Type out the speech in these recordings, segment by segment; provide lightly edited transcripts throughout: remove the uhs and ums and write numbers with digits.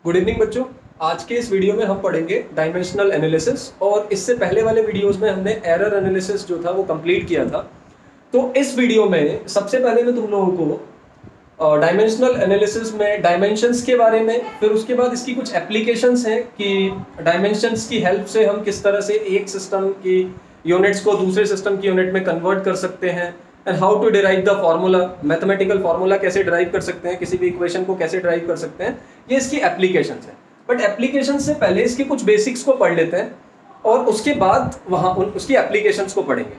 Good evening बच्चों। आज के इस वीडियो में हम पढ़ेंगे डायमेंशनल एनालिसिस और इससे पहले वाले वीडियोस में हमने एरर एनालिसिस जो था वो कंप्लीट किया था। तो इस वीडियो में सबसे पहले मैं तुम लोगों को डायमेंशनल एनालिसिस में डायमेंशंस के बारे में, फिर उसके बाद इसकी कुछ एप्लीकेशंस हैं कि डायमेंशंस की हेल्प से हम किस तरह से एक सिस्टम की यूनिट्स को दूसरे सिस्टम की यूनिट में कन्वर्ट कर सकते हैं, and how to derive the formula, mathematical formula कैसे डिराइव कर सकते हैं, किसी भी इक्वेशन को कैसे डिराइव कर सकते हैं, ये इसकी एप्लीकेशंस हैं। बट एप्लीकेशन से पहले इसके कुछ बेसिक्स को पढ़ लेते हैं और उसके बाद वहाँ उसकी एप्लीकेशंस को पढ़ेंगे।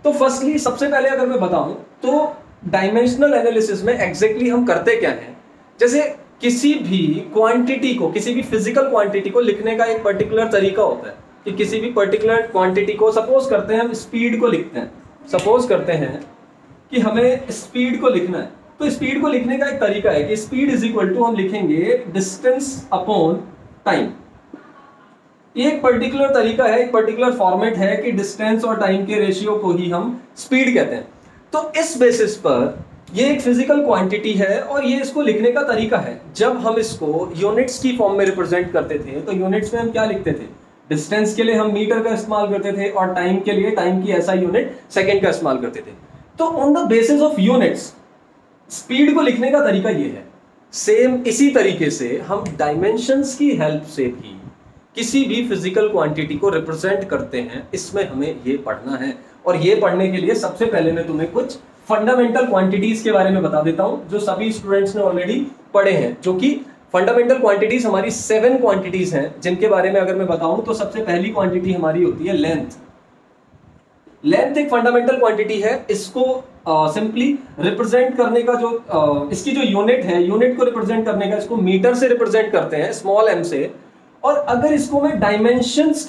तो फर्स्टली सबसे पहले अगर मैं बताऊं तो डायमेंशनल एनालिसिस में एग्जैक्टली हम करते क्या हैं, जैसे किसी भी क्वांटिटी को, किसी भी फिजिकल क्वांटिटी को लिखने का एक पर्टिकुलर तरीका होता है कि किसी भी पर्टिकुलर क्वांटिटी को, सपोज करते हैं हम स्पीड को लिखते हैं, सपोज करते हैं कि हमें स्पीड को लिखना है, तो स्पीड को लिखने का एक तरीका है कि स्पीड इज इक्वल टू हम लिखेंगे डिस्टेंस अपॉन टाइम। ये एक पर्टिकुलर तरीका है, एक पर्टिकुलर फॉर्मेट है कि डिस्टेंस और टाइम के रेशियो को ही हम स्पीड कहते हैं। तो इस बेसिस पर ये एक फिजिकल क्वांटिटी है और ये इसको लिखने का तरीका है। जब हम इसको यूनिट्स की फॉर्म में रिप्रेजेंट करते थे तो यूनिट्स में हम क्या लिखते थे, डिस्टेंस के लिए हम मीटर का इस्तेमाल करते थे और टाइम के लिए टाइम की ऐसा यूनिट सेकेंड का इस्तेमाल करते थे। तो on the basis of units speed को लिखने का तरीका ये है। सेम इसी तरीके से हम डायमेंशंस की हेल्प से भी किसी भी फिजिकल क्वांटिटी को रिप्रेजेंट करते हैं। इसमें हमें ये पढ़ना है और ये पढ़ने के लिए सबसे पहले मैं तुम्हें कुछ फंडामेंटल क्वांटिटीज के बारे में बता देता हूं जो सभी स्टूडेंट्स ने ऑलरेडी पढ़े हैं। जो कि फंडामेंटल क्वांटिटीज हमारी 7 क्वांटिटीज हैं, जिनके बारे में अगर मैं बताऊं तो सबसे पहली क्वांटिटी हमारी होती है लेंथ। लेंथ एक फंडामेंटल क्वांटिटी है। इसको सिंपली रिप्रेजेंट करने का जो इसकी जो यूनिट है, यूनिट को रिप्रेजेंट करने का इसको मीटर से रिप्रेजेंट करते हैं, स्मॉल m से। और अगर इसको मैं डायमेंशंस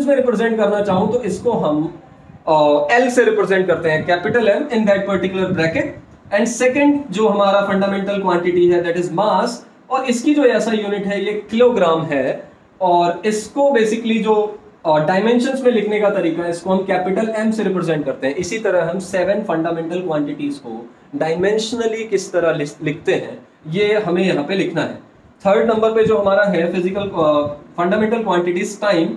में रिप्रेजेंट करना चाहूं तो इसको हम L से रिप्रेजेंट करते हैं, capital M in that particular bracket. And second जो हमारा फंडामेंटल क्वांटिटी है दैट इज मास, और इसकी जो ऐसा यूनिट है ये किलोग्राम है। और इसको बेसिकली जो डायमेंशंस में लिखने का तरीका है, इसको हम कैपिटल M से रिप्रेजेंट करते हैं। इसी तरह हम 7 फंडामेंटल क्वांटिटीज को डायमेंशनली किस तरह लिखते हैं ये हमें यहाँ पे लिखना है। थर्ड नंबर पे जो हमारा है physical fundamental quantities time.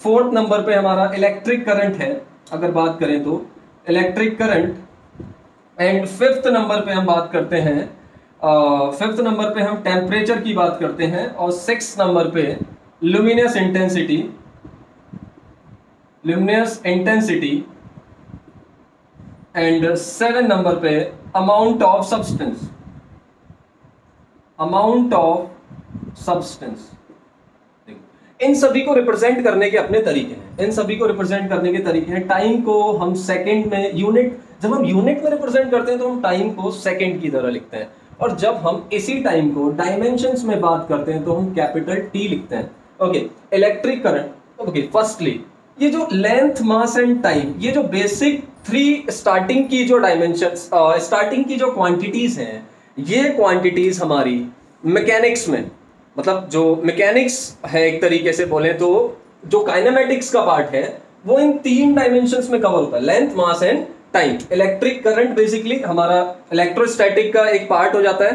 Fourth number पे हमारा इलेक्ट्रिक करंट है अगर बात करें तो electric current. And fifth number पे हम बात करते हैं, फिफ्थ नंबर पे हम टेम्परेचर की बात करते हैं। और सिक्स नंबर पे लुमिनस इंटेंसिटी। एंड 7 नंबर पे अमाउंट ऑफ सब्सटेंस। इन सभी को रिप्रेजेंट करने के अपने तरीके हैं, टाइम को हम सेकंड में, जब हम यूनिट में रिप्रेजेंट करते हैं तो हम टाइम को सेकंड की तरह लिखते हैं, और जब हम इसी टाइम को डायमेंशंस में बात करते हैं तो हम कैपिटल T लिखते हैं। Okay, electric current. Okay, firstly ये जो लेंथ, मास एंड टाइम, ये जो बेसिक 3 स्टार्टिंग की जो डायमेंशंस, स्टार्टिंग की जो क्वांटिटीज हैं, ये क्वांटिटीज हमारी मैकेनिक्स में, मतलब जो मैकेनिक्स है एक तरीके से बोले तो जो काइनेमेटिक्स का पार्ट है वो इन 3 डायमेंशंस में कवर होता है, length, mass and time. Electric current basically हमारा इलेक्ट्रोस्टैटिक का एक पार्ट हो जाता है।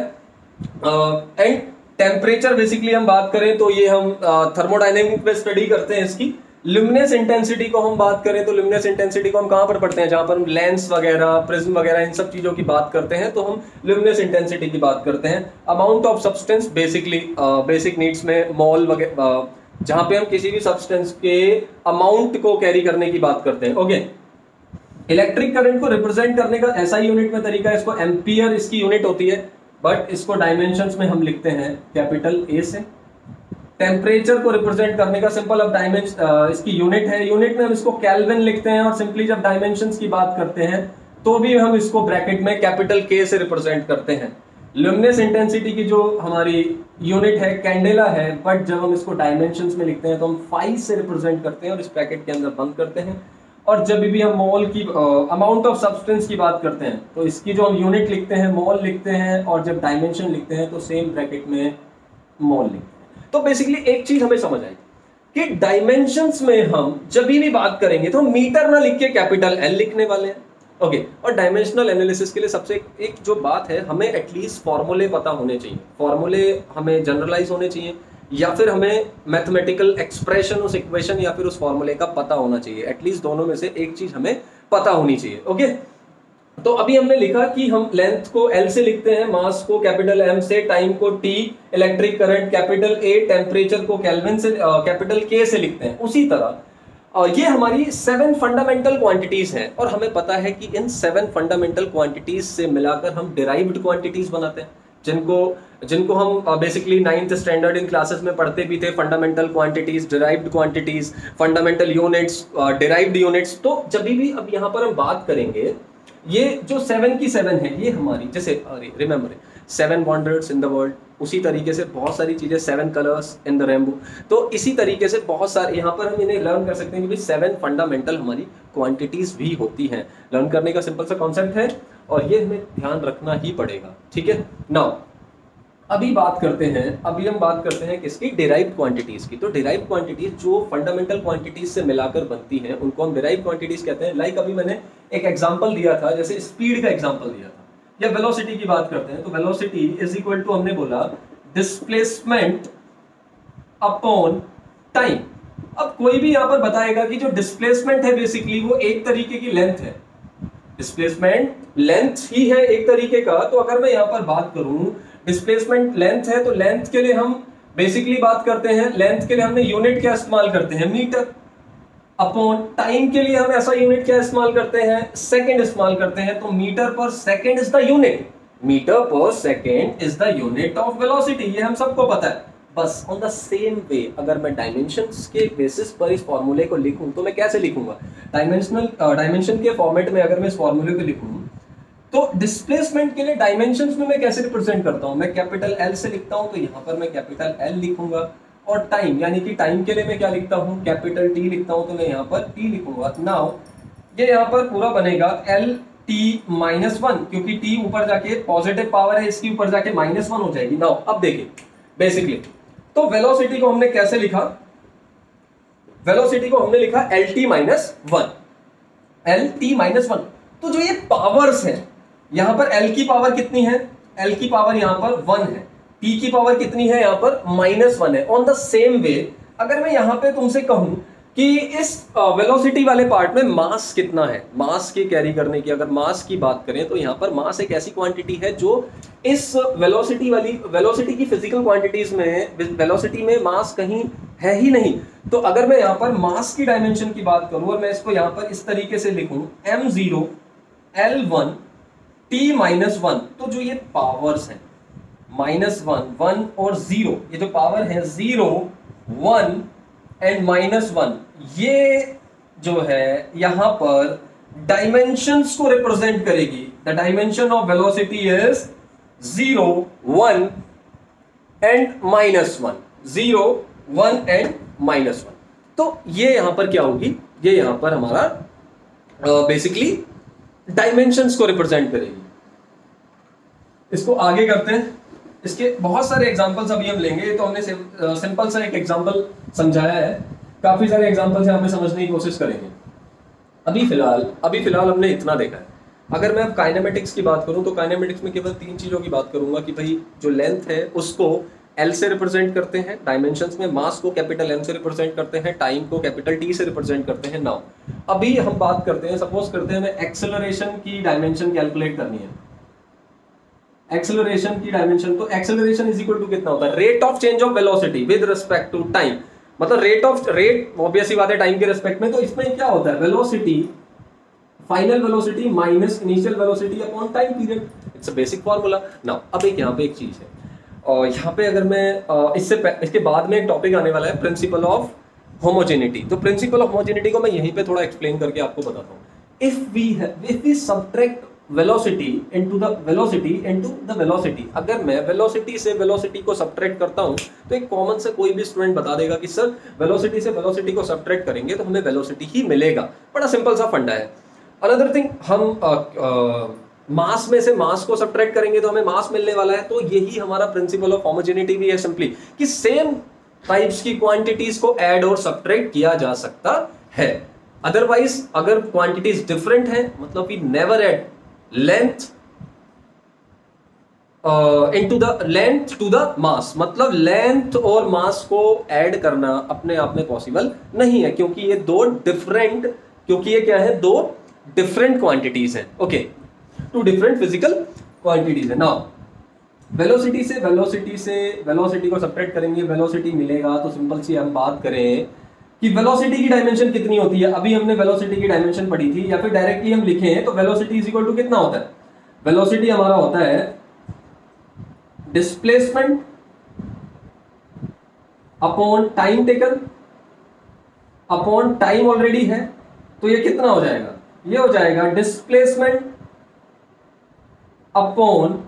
एंड टेम्परेचर बेसिकली हम बात करें तो ये हम थर्मोडायनेमिक में स्टडी करते हैं इसकी। ल्यूमिनस इंटेंसिटी को हम बात करें तो ल्यूमिनस इंटेंसिटी को हम कहां पर पढ़ते हैं, जहां पर हम लेंस वगैरह, प्रिज्म वगैरह इन सब चीजों की बात करते हैं तो हम ल्यूमिनस इंटेंसिटी की बात करते हैं। Amount of substance basically basic needs में मोल वगैरह, जहां पे हम किसी भी सब्सटेंस के अमाउंट को कैरी करने की बात करते हैं। ओके, इलेक्ट्रिक करंट को रिप्रेजेंट करने का ऐसा यूनिट में तरीका है, इसको एम्पियर इसकी यूनिट होती है, बट इसको डायमेंशंस में हम लिखते हैं कैपिटल A से। टेम्परेचर को रिप्रेजेंट करने का सिंपल अब इसकी यूनिट है, यूनिट में हम इसको केल्विन लिखते हैं। और सिंपली जब डायमेंशंस की बात करते हैं तो भी हम इसको ब्रैकेट में कैपिटल K से रिप्रेजेंट करते हैं। ल्यूमिनस इंटेंसिटी की जो हमारी यूनिट है कैंडेला है, बट जब हम इसको डायमेंशंस में लिखते हैं तो हम 5 से रिप्रेजेंट करते हैं और इस ब्रैकेट के अंदर बंद करते हैं। और जब भी हम मोल की, अमाउंट ऑफ सब्सटेंस की बात करते हैं तो इसकी जो हम यूनिट लिखते हैं मोल लिखते हैं, और जब डायमेंशन लिखते हैं तो सेम ब्रैकेट में मोल लिखते हैं। तो बेसिकली एक चीज हमें समझ आई कि डायमेंशंस में हम जब भी बात करेंगे तो हम मीटर ना लिख के कैपिटल L लिखने वाले हैं। ओके, और डायमेंशनल एनालिसिस के लिए सबसे एक जो बात है, हमें एटलीस्ट फॉर्मूले पता होने चाहिए, फॉर्मूले हमें जनरलाइज होने चाहिए। या फिर हमें मैथमेटिकल एक्सप्रेशन उस इक्वेशन या फिर उस फॉर्मूले का पता होना चाहिए। एटलीस्ट दोनों में से एक चीज हमें पता होनी चाहिए। ओके, तो अभी हमने लिखा कि हम लेंथ को L से लिखते हैं, मास को कैपिटल M से, टाइम को T, electric current capital A, temperature को केल्विन से, कैपिटल K से लिखते हैं। उसी तरह ये हमारी 7 फंडामेंटल क्वांटिटीज हैं और हमें पता है कि इन 7 फंडामेंटल क्वांटिटीज से मिलाकर हम डिराइव्ड क्वांटिटीज बनाते हैं, जिनको हम basically 9th standard in classes में पढ़ते भी थे। Fundamental quantities, derived quantities, fundamental units, derived units. तो जब भी अब यहाँ पर हम बात करेंगे, ये जो 7 की 7 है, ये हमारी, जैसे remember 7 wonders in the world, उसी तरीके से बहुत सारी चीजें, 7 कलर्स इन द रेनबो। तो इसी तरीके से बहुत सारे यहाँ पर हम इन्हें लर्न कर सकते हैं कि 7 फंडामेंटल हमारी क्वांटिटीज भी होती हैं। लर्न करने का सिंपल सा कॉन्सेप्ट है और ये हमें ध्यान रखना ही पड़ेगा। ठीक है, नाउ अभी हम बात करते हैं किसकी, डिराइव्ड क्वांटिटीज की। तो डिराइव्ड क्वांटिटीज जो फंडामेंटल क्वांटिटीज से मिलाकर बनती हैं, उनको हम डिराइव्ड क्वांटिटीज कहते हैं। लाइक अभी मैंने एक एग्जांपल दिया था, जैसे स्पीड का एग्जांपल दिया था, या वेलोसिटी की बात करते हैं। तो वेलोसिटी इज इक्वल टू, हमने बोला डिस्प्लेसमेंट अपॉन टाइम। अब कोई भी यहां पर बताएगा कि जो डिस्प्लेसमेंट है बेसिकली वो एक तरीके की लेंथ है, डिस्प्लेसमेंट लेंथ ही है एक तरीके का। तो अगर मैं यहां पर बात करूं डिस्प्लेसमेंट लेंथ है, तो लेंथ के लिए हम बेसिकली बात करते हैं, लेंथ के लिए हमने यूनिट क्या इस्तेमाल करते हैं, मीटर। अपॉन टाइम के लिए हम ऐसा यूनिट क्या इस्तेमाल करते हैं, सेकंड इस्तेमाल करते हैं। तो metre per second is the unit, metre per second is the unit of velocity, ये हम सबको पता है। बस ऑन द सेम वे अगर मैं डायमेंशंस के बेसिस पर इस फॉर्मूले को लिखूं तो मैं कैसे लिखूंगा, डायमेंशन के फॉर्मेट में अगर मैं इस फॉर्मूले को लिखूं, तो डिस्प्लेसमेंट के लिए डायमेंशंस में मैं कैसे रिप्रेजेंट करता हूं, मैं कैपिटल L से लिखता हूं, तो यहां पर मैं कैपिटल L लिखूंगा। और टाइम यानी कि टाइम के लिए मैं क्या लिखता हूं, कैपिटल T लिखता हूं, तो मैं यहां पर T लिखूंगा। नाउ ये यहां पर पूरा बनेगा LT-1, क्योंकि T ऊपर जाके पॉजिटिव पावर है, इसकी ऊपर जाके -1 हो जाएगी। नाउ अब देखिए बेसिकली, तो वेलोसिटी को हमने कैसे लिखा, वेलोसिटी को हमने लिखा LT-1, LT-1। तो जो ये पावर्स है, यहां पर L की पावर कितनी है, L की पावर यहां पर 1 है, T की पावर कितनी है, यहां पर -1 है। ऑन द सेम वे अगर मैं यहां पे तुमसे कहूं कि इस वेलोसिटी वाले पार्ट में मास कितना है, मास के कैरी करने की अगर मास की बात करें, तो यहां पर मास एक ऐसी क्वांटिटी है जो इस वेलोसिटी की फिजिकल क्वांटिटीज में, वेलोसिटी में मास कहीं है ही नहीं। तो अगर मैं यहां पर मास की डायमेंशन की बात करूं और मैं इसको यहां पर इस तरीके से लिखूं, m0 L1 T-1, तो जो ये पावर्स हैं -1, 1 और 0, ये जो पावर है 0, 1 एंड -1, ये जो है यहां पर डायमेंशंस को रिप्रेजेंट करेगी। The dimension of velocity is 0, 1 and -1, 0, 1 and -1। तो ये यहां पर क्या होगी, ये यहां पर हमारा बेसिकली डायमेंशंस को रिप्रेजेंट करेगी। इसको आगे करते हैं, इसके बहुत सारे एग्जांपल्स अभी हम लेंगे। तो हमने सिंपल सा एक एग्जांपल समझाया है, काफी सारे एग्जांपल्स हैं, हमें समझने की कोशिश करेंगे। अभी फिलहाल हमने इतना देखा है। अगर मैं अब काइनेमेटिक्स की बात करूं, तो काइनेमेटिक्स में केवल 3 चीजों की बात करूंगा कि भाई जो लेंथ है उसको L से रिप्रेजेंट करते हैं डायमेंशंस में, मास को कैपिटल M से रिप्रेजेंट करते हैं, टाइम को कैपिटल T से रिप्रेजेंट करते हैं। नाउ अभी हम बात करते हैं, सपोज करते हैं हमें एक्सेलरेशन की डायमेंशन कैलकुलेट करनी है, एक्सेलरेशन की डायमेंशन। तो एक्सेलरेशन इज इक्वल टू कितना होता है, rate of change of velocity with respect to time, मतलब रेट ऑब्वियस ही बात है टाइम के रिस्पेक्ट में। तो इसमें क्या होता है, velocity, final velocity minus initial velocity upon time period, it's a basic formula. Now अब एक यहाँ पे एक चीज है, और यहाँ पे अगर मैं इसके बाद में एक टॉपिक आने वाला है, प्रिंसिपल ऑफ होमोजेनिटी। तो प्रिंसिपल ऑफ होमोजेनिटी को मैं यहीं पे थोड़ा एक्सप्लेन करके आपको बताता हूँ। If we subtract velocity into the velocity, अगर मैं वेलोसिटी से वेलोसिटी को सब्ट्रैक्ट करता हूँ, तो एक कॉमन से कोई भी स्टूडेंट बता देगा कि सर वेलोसिटी से वेलोसिटी को सब्ट्रैक्ट करेंगे तो हमें वेलोसिटी ही मिलेगा। बड़ा सिंपल सा फंडा है। अनदर थिंग, हम मास में से मास को सब्ट्रैक्ट करेंगे तो हमें मास मिलने वाला है। तो यही हमारा प्रिंसिपल ऑफ होमोजेनिटी भी है, सिंपली कि सेम टाइप्स की क्वांटिटीज को ऐड और सब्ट्रैक्ट किया जा सकता है। अदरवाइज अगर क्वांटिटीज डिफरेंट है, मतलब we never add length into the length to the mass, मतलब लेंथ और मास को ऐड करना अपने आप में पॉसिबल नहीं है, क्योंकि ये क्या है, दो डिफरेंट क्वांटिटीज हैं। Okay, two different physical quantities है। नाउ वेलोसिटी को सब्ट्रैक्ट करेंगे, वेलोसिटी मिलेगा, तो सिंपल सी हम बात करें कि वेलोसिटी की डायमेंशन कितनी होती है। अभी हमने वेलोसिटी की डायमेंशन पढ़ी थी, या फिर डायरेक्टली हम लिखें तो वेलोसिटी इज इक्वल टू कितना होता है, वेलोसिटी हमारा होता है displacement upon time taken upon time already है, तो ये कितना हो जाएगा, ये हो जाएगा displacement upon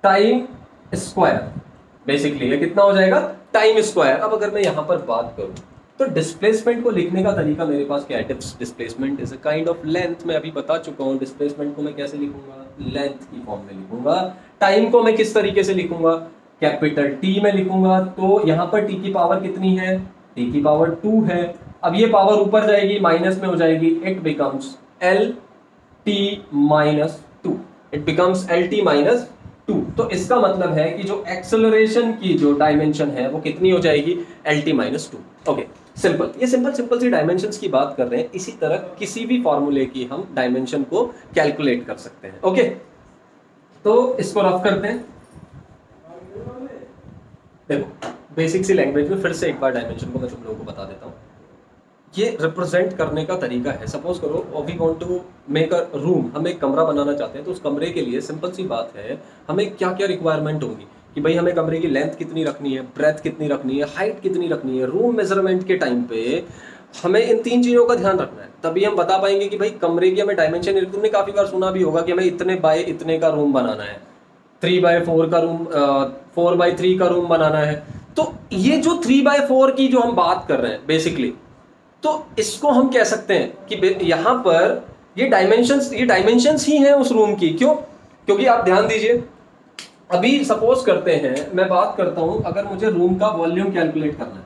time square. Basically ये कितना हो जाएगा, टाइम स्क्वायर। अब अगर मैं यहां पर बात करूं तो डिस्प्लेसमेंट को लिखने का तरीका मेरे पास क्या है, displacement is a kind of length. मैं अभी बता चुका हूं डिस्प्लेसमेंट को मैं कैसे लिखूंगा, लेंथ की फॉर्म में लिखूंगा। टाइम को मैं किस तरीके से लिखूंगा, कैपिटल टी में लिखूंगा। तो यहां पर टी की पावर कितनी है, टी की पावर 2 है। अब ये पावर ऊपर जाएगी, माइनस में हो जाएगी, it becomes L T minus 2, it becomes L T minus 2। तो इसका मतलब है कि जो एक्सेलरेशन की जो डायमेंशन है वो कितनी हो जाएगी, L T minus 2। Okay, simple, ये सिंपल सी डायमेंशंस की बात कर रहे हैं। इसी तरह किसी भी फॉर्मूले की हम डायमेंशन को कैलकुलेट कर सकते हैं। ओके, तो इसको रफ करते हैं। देखो, बेसिक सी लैंग्वेज में फिर से एक बार डायमेंशन को मैं तुम लोगों को बता देता हूँ। ये रिप्रेजेंट करने का तरीका है, सपोज करो we want to make a room, हम एक कमरा बनाना चाहते हैं, तो उस कमरे के लिए सिंपल सी बात है, हमें क्या क्या रिक्वायरमेंट होगी कि भाई हमें कमरे की लेंथ कितनी रखनी है, ब्रेथ कितनी रखनी है, हाइट कितनी रखनी है। रूम मेजरमेंट के टाइम पे हमें इन 3 चीज़ों का ध्यान रखना है, तभी हम बता पाएंगे कि भाई कमरे की हमें डायमेंशन। तुमने काफ़ी बार सुना भी होगा कि हमें इतने बाय इतने का रूम बनाना है, 3x4 का रूम, 4x3 का रूम बनाना है। तो ये जो 3x4 की जो हम बात कर रहे हैं बेसिकली, तो इसको हम कह सकते हैं कि यहाँ पर ये डायमेंशंस ही हैं उस रूम की। क्यों, क्योंकि आप ध्यान दीजिए, अभी सपोज करते हैं मैं बात करता हूं, अगर मुझे रूम का वॉल्यूम कैलकुलेट करना है,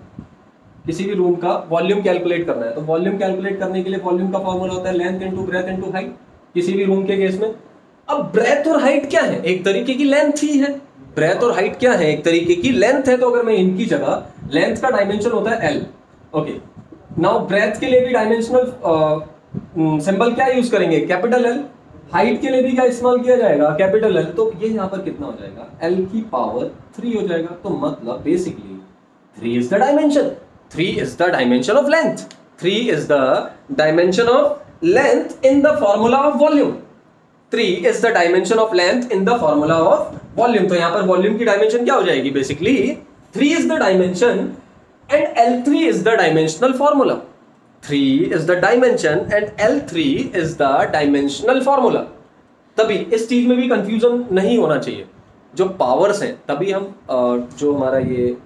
किसी भी रूम का वॉल्यूम कैलकुलेट करना है, तो वॉल्यूम कैलकुलेट करने के लिए वॉल्यूम का फॉर्मूला होता है length into breadth into height, किसी भी रूम के केस में। अब ब्रेथ और हाइट क्या है, एक तरीके की लेंथ ही है। ब्रेथ और हाइट क्या है, एक तरीके की लेंथ है। तो अगर मैं इनकी जगह, लेंथ का डायमेंशन होता है एल। ओके, नाउ ब्रेथ के लिए भी डायमेंशनल सिंबल क्या यूज करेंगे, कैपिटल एल। हाइट के लिए भी क्या इस्तेमाल किया जाएगा, कैपिटल एल। तो ये यहां पर कितना हो जाएगा, एल की पावर 3 हो जाएगा। तो मतलब basically 3 is the dimension, 3 is the dimension of length, 3 is the dimension of length in the formula of volume. 3 is the dimension of length in the formula of volume. तो यहां पर volume की dimension क्या हो जाएगी, basically 3 is the dimension and L3 is the dimensional formula. 3 is the dimension and L3 is the dimensional formula. तभी इस चीज में भी कंफ्यूजन नहीं होना चाहिए। जो पावर्स हैं, तभी हम जो हमारा ये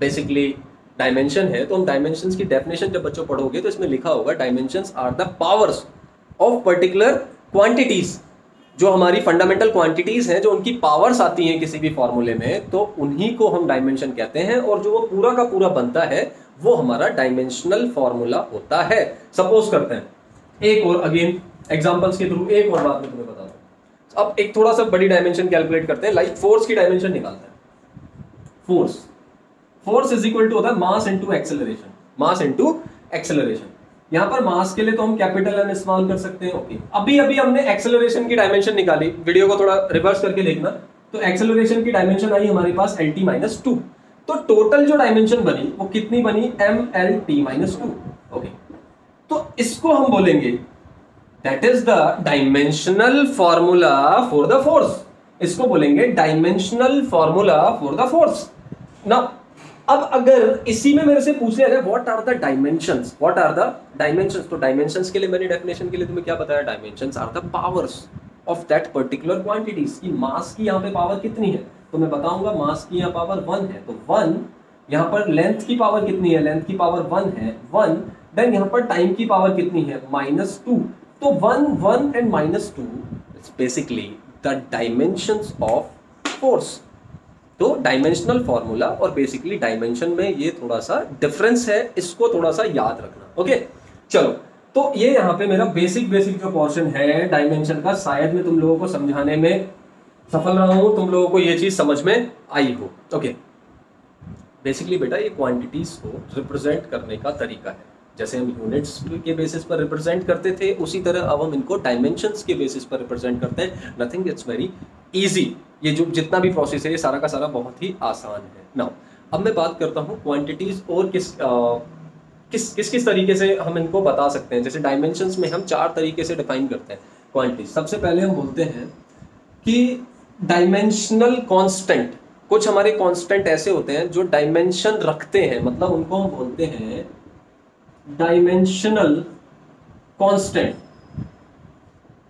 बेसिकली डायमेंशन है, तो हम डायमेंशंस की डेफिनेशन जब बच्चों पढ़ोगे तो इसमें लिखा होगा dimensions are the powers of particular quantities. जो हमारी फंडामेंटल क्वांटिटीज हैं, जो उनकी पावर्स आती हैं किसी भी फॉर्मूले में, तो उन्हीं को हम डायमेंशन कहते हैं। और जो वो पूरा का पूरा बनता है वो हमारा डायमेंशनल फॉर्मूला होता है। सपोज करते हैं एक और, अगेन एग्जांपल्स के थ्रू एक और बात मैं तुम्हें बता दूं। अब एक थोड़ा सा बड़ी डायमेंशन कैलकुलेट करते हैं, लाइक फोर्स की डायमेंशन निकालते हैं। फोर्स इज इक्वल टू होता है mass into acceleration, mass into acceleration. यहां पर मास के लिए तो हम कैपिटल एन इस्तेमाल कर सकते हैं। ओके, अभी हमने एक्सेलरेशन की डायमेंशन निकाली, वीडियो को थोड़ा रिवर्स करके देखना। तो एक्सेलरेशन की डायमेंशन आई हमारे पास एल टी माइनस 2। तो टोटल जो डायमेंशन बनी वो कितनी बनी, M L T minus 2। Okay, तो इसको हम बोलेंगे that is the dimensional formula for the force. इसको बोलेंगे dimensional formula for the force. Now अब अगर इसी में मेरे से पूछे अरे what are the dimensions, what are the dimensions, तो डायमेंशंस के लिए मैंने डेफिनेशन के लिए तुम्हें क्या बताया, dimensions are the powers of that particular quantities. की मास की यहाँ पे पावर कितनी है, तो मैं बताऊंगा मास की यहाँ पावर 1 है, तो 1। यहाँ पर लेंथ की पावर कितनी है, लेंथ की पावर 1 है, 1। देन यहाँ पर टाइम की पावर कितनी है, -2। तो 1 1 and -2 it's basically the dimensions of force. तो डायमेंशनल फॉर्मूला और बेसिकली डायमेंशन में ये थोड़ा सा डिफरेंस है, इसको थोड़ा सा याद रखना। ओके, चलो, तो ये यहाँ पे मेरा बेसिक जो पोर्शन है डायमेंशन का, शायद मैं तुम लोगों को समझाने में सफल रहा हूं, तुम लोगों को ये चीज समझ में आई हो। ओके, बेसिकली बेटा ये क्वांटिटीज को रिप्रेजेंट करने का तरीका है। जैसे हम यूनिट्स के बेसिस पर रिप्रेजेंट करते थे, उसी तरह अब हम इनको डायमेंशंस के बेसिस पर रिप्रेजेंट करते हैं। Nothing, it's very easy. ये जो जितना भी प्रोसेस है ये सारा का सारा बहुत ही आसान है। नाउ अब मैं बात करता हूँ क्वांटिटीज और किस तरीके से हम इनको बता सकते हैं। जैसे डायमेंशंस में हम 4 तरीके से डिफाइन करते हैं क्वांटिटीज। सबसे पहले हम बोलते हैं कि डायमेंशनल कांस्टेंट। कुछ हमारे कांस्टेंट ऐसे होते हैं जो डायमेंशन रखते हैं, मतलब उनको हम बोलते हैं डायमेंशनल कांस्टेंट।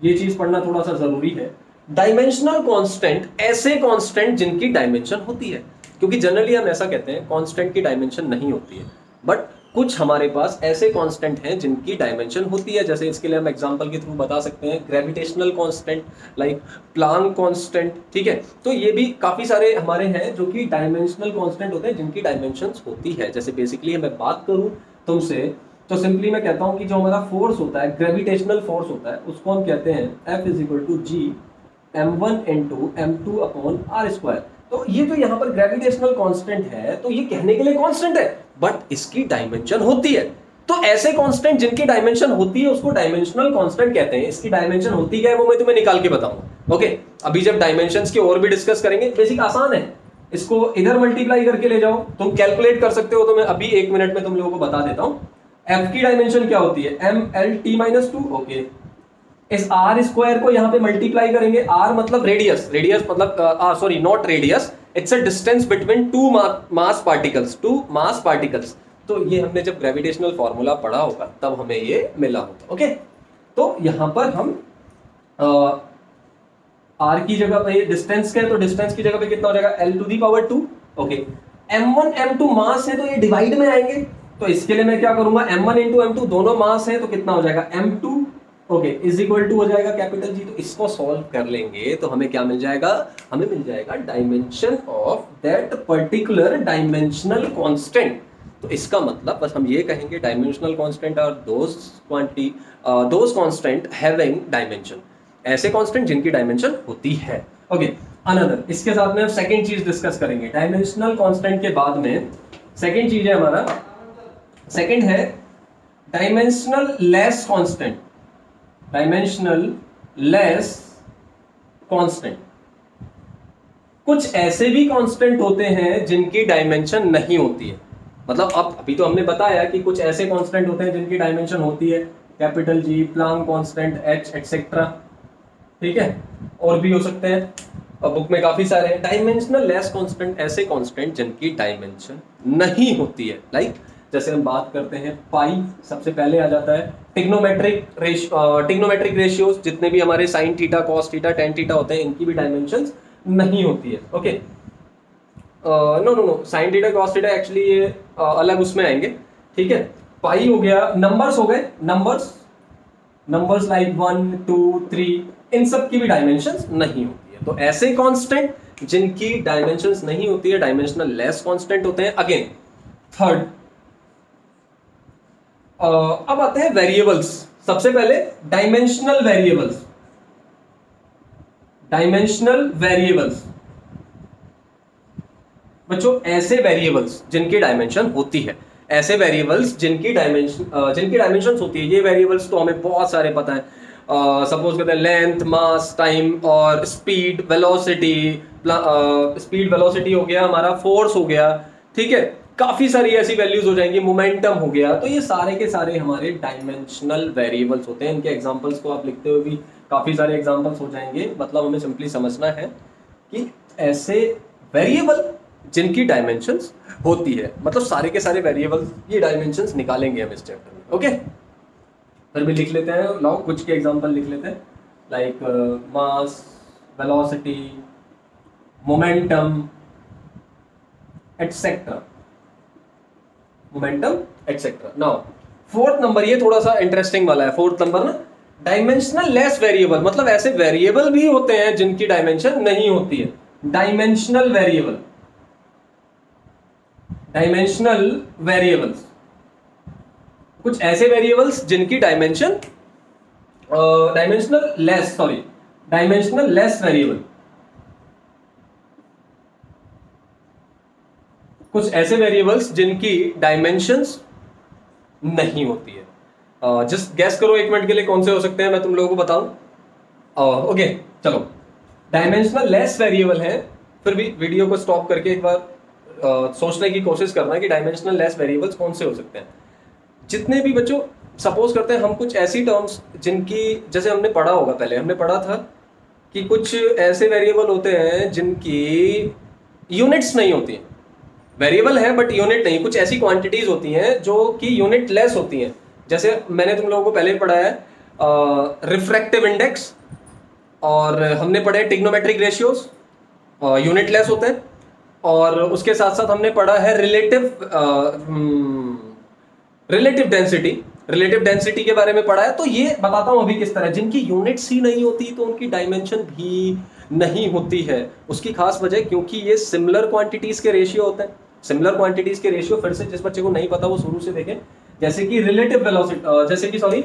ये चीज पढ़ना थोड़ा सा जरूरी है। डायमेंशनल कांस्टेंट ऐसे कांस्टेंट जिनकी डायमेंशन होती है, क्योंकि जनरली हम ऐसा कहते हैं कांस्टेंट की डायमेंशन नहीं होती है, बट कुछ हमारे पास ऐसे कांस्टेंट हैं जिनकी डायमेंशन होती है। जैसे इसके लिए हम एग्जांपल के थ्रू बता सकते हैं gravitational constant, like Planck constant. ठीक है, तो ये भी काफी सारे हमारे हैं जो कि डायमेंशनल कांस्टेंट होते हैं जिनकी डायमेंशंस होती है। जैसे बेसिकली मैं बात करूं तुमसे तो सिंपली मैं कहता हूं कि जो हमारा फोर्स होता है, ग्रेविटेशनल फोर्स होता है, उसको हम कहते हैं F = G m1 × m2/r²। तो ये जो यहाँ पर ग्रेविटेशनल कांस्टेंट है, तो ये कहने के लिए कांस्टेंट है बट इसकी डायमेंशन होती है। तो ऐसे कांस्टेंट जिनकी डायमेंशन होती है उसको डायमेंशनल कांस्टेंट कहते हैं। इसकी डायमेंशन होती क्या है वो मैं तुम्हें निकाल के बताऊंगा। ओके, अभी जब डायमेंशंस की और भी डिस्कस करेंगे, बेसिक आसान है। इसको इधर मल्टीप्लाई करके ले जाओ, तुम कैलकुलेट कर सकते हो। तो मैं अभी 1 मिनट में तुम लोगों को बता देता हूं। F की डायमेंशन क्या होती है, mLt-2। ओके, इस r² को यहाँ पे मल्टीप्लाई करेंगे। r मतलब रेडियस, रेडियस मतलब sorry not radius, it's a distance between two mass particles. तो ये हमने जब ग्रेविटेशनल फॉर्मूला पढ़ा होगा तब हमें ये मिला होगा। ओके, तो यहां पर हम r की जगह पे डिस्टेंस क्या है, तो डिस्टेंस की जगह पे कितना हो जाएगा, L⁻²। ओके, m1 m2 मास है तो ये डिवाइड में आएंगे। तो इसके लिए मैं क्या करूंगा, m1 × m2 दोनों मास है तो कितना हो जाएगा, m2 ओके = हो जाएगा कैपिटल G। तो इसको सॉल्व कर लेंगे तो हमें क्या मिल जाएगा, हमें मिल जाएगा dimension of that particular dimensional constant. तो इसका मतलब बस हम ये कहेंगे dimensional constant are those constant having dimension, ऐसे कांस्टेंट जिनकी डायमेंशन होती है। ओके, अनदर, इसके साथ में हम सेकंड चीज डिस्कस करेंगे। डायमेंशनल कांस्टेंट के बाद में सेकंड चीज है हमारा, सेकंड है dimensional less constant. Dimensional less constant, कुछ ऐसे भी कांस्टेंट होते हैं जिनकी डायमेंशन नहीं होती है। मतलब अब अभी तो हमने बताया कि कुछ ऐसे कांस्टेंट होते हैं जिनकी डायमेंशन होती है, capital G, Planck constant, H etcetera. ठीक है, और भी हो सकते हैं, अब बुक में काफी सारे हैं। डायमेंशनल लेस कांस्टेंट ऐसे कांस्टेंट जिनकी डायमेंशन नहीं होती है, लाइक जैसे हम बात करते हैं पाई, सबसे पहले आ जाता है टिग्नोमेट्रिक रेशियोज, जितने भी हमारे sine theta, cos theta, tan theta होते हैं, इनकी भी डायमेंशंस नहीं होती है। Okay, no sine theta, cos theta actually ये अलग उसमें आएंगे। ठीक है, पाई हो गया, नंबर्स हो गए, नंबर्स लाइक 1 2 3, इन सब की भी डायमेंशंस नहीं होती है। तो ऐसे कांस्टेंट जिनकी डायमेंशंस नहीं होती है डायमेंशनल लेस कांस्टेंट होते हैं। अगेन थर्ड, अब आते हैं वेरिएबल्स। सबसे पहले डायमेंशनल वेरिएबल्स बच्चों, ऐसे वेरिएबल्स जिनकी डायमेंशन होती है, ऐसे वेरिएबल्स जिनकी डायमेंशन होती है। ये वेरिएबल्स तो हमें बहुत सारे पता है। सपोज करते हैं लेंथ, मास, टाइम और स्पीड, वेलोसिटी। स्पीड वेलोसिटी हो गया हमारा, फोर्स हो गया। ठीक है, काफी सारी ऐसी वैल्यूज हो जाएंगी, मोमेंटम हो गया। तो ये सारे के सारे हमारे डायमेंशनल वेरिएबल्स होते हैं। इनके एग्जांपल्स को आप लिखते हुए भी काफी सारे एग्जांपल्स हो जाएंगे। मतलब हमें सिंपली समझना है कि ऐसे वेरिएबल जिनकी डायमेंशंस होती है, मतलब सारे के सारे वेरिएबल्स ये डायमेंशंस निकालेंगे हम इस चैप्टर में। ओके, फिर भी लिख लेते हैं, लाओ कुछ के एग्जांपल लिख लेते हैं, like mass, velocity, momentum etcetera. Now fourth number, ये थोड़ा सा इंटरेस्टिंग वाला है। फोर्थ नंबर ना, डायमेंशनल लेस वेरिएबल, मतलब ऐसे वेरिएबल भी होते हैं जिनकी डायमेंशन नहीं होती है। डायमेंशनल वेरिएबल्स, कुछ ऐसे वेरिएबल्स जिनकी डायमेंशन डायमेंशनल लेस वेरिएबल, कुछ ऐसे वेरिएबल्स जिनकी डायमेंशंस नहीं होती है। जस्ट गैस करो एक मिनट के लिए कौन से हो सकते हैं, मैं तुम लोगों को बताऊं। ओके चलो, डायमेंशनल लेस वेरिएबल है, फिर भी वीडियो को स्टॉप करके एक बार सोचने की कोशिश करना है कि डायमेंशनल लेस वेरिएबल्स कौन से हो सकते हैं। जितने भी बच्चों सपोज करते हैं हम कुछ ऐसी टर्म्स जिनकी, जैसे हमने पढ़ा होगा, पहले हमने पढ़ा था कि कुछ ऐसे वेरिएबल होते हैं जिनकी यूनिट्स नहीं होती हैं, वेरिएबल है बट यूनिट नहीं, कुछ ऐसी क्वांटिटीज होती हैं जो कि यूनिट लेस होती हैं। जैसे मैंने तुम लोगों को पहले पढ़ा है रिफ्रैक्टिव इंडेक्स, और हमने पढ़े ट्रिग्नोमेट्रिक रेशियोज, यूनिट लेस होते हैं। और उसके साथ साथ हमने पढ़ा है रिलेटिव डेंसिटी, रिलेटिव डेंसिटी के बारे में पढ़ा है। तो ये बताता हूं अभी किस तरह, जिनकी यूनिट्स ही नहीं होती तो उनकी डायमेंशन भी नहीं होती है। उसकी खास वजह क्योंकि ये सिमिलर क्वांटिटीज के रेशियो होते हैं। सिमिलर क्वांटिटीज के रेशियो, फिर से जिस बच्चे को नहीं पता वो शुरू से देखें, जैसे कि रिलेटिव वेलोसिटी, जैसे कि सॉरी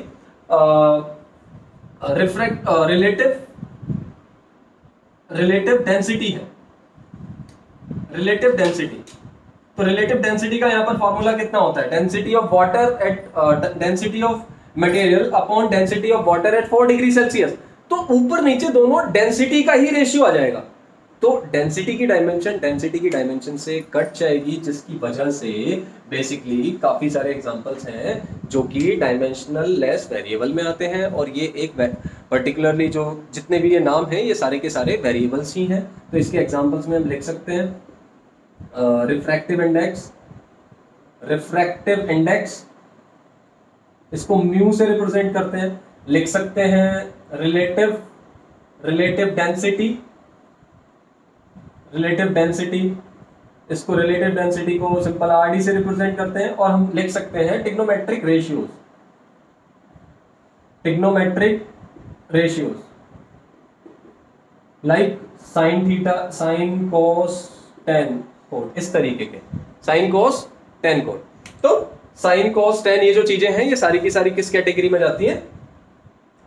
रिलेटिव डेंसिटी है, रिलेटिव डेंसिटी। तो रिलेटिव डेंसिटी का यहाँ पर फॉर्मूला कितना होता है, density of water at density of material upon density of water at 4 degree Celsius. तो ऊपर नीचे दोनों डेंसिटी का ही रेशियो आ जाएगा। तो डेंसिटी की डायमेंशन से कट जाएगी, जिसकी वजह से बेसिकली काफी सारे एग्जांपल्स हैं जो कि डायमेंशनल लेस वेरिएबल में आते हैं। और ये एक पर्टिकुलरली जो जितने भी ये नाम हैं ये सारे के सारे वेरिएबल्स ही हैं। तो इसके एग्जांपल्स में हम लिख सकते हैं रिफ्रैक्टिव इंडेक्स, इसको म्यू से रिप्रेजेंट करते हैं। लिख सकते हैं रिलेटिव डेंसिटी, इसको रिलेटिव डेंसिटी को सिंपल आरडी से रिप्रेजेंट करते हैं। और हम लिख सकते हैं trigonometric ratios like sine theta, sine cos ten कोण, इस तरीके के साइन कोस टेन कोण। तो साइन कोस टेन ये जो चीजें हैं ये सारी की सारी किस कैटेगरी में जाती हैं,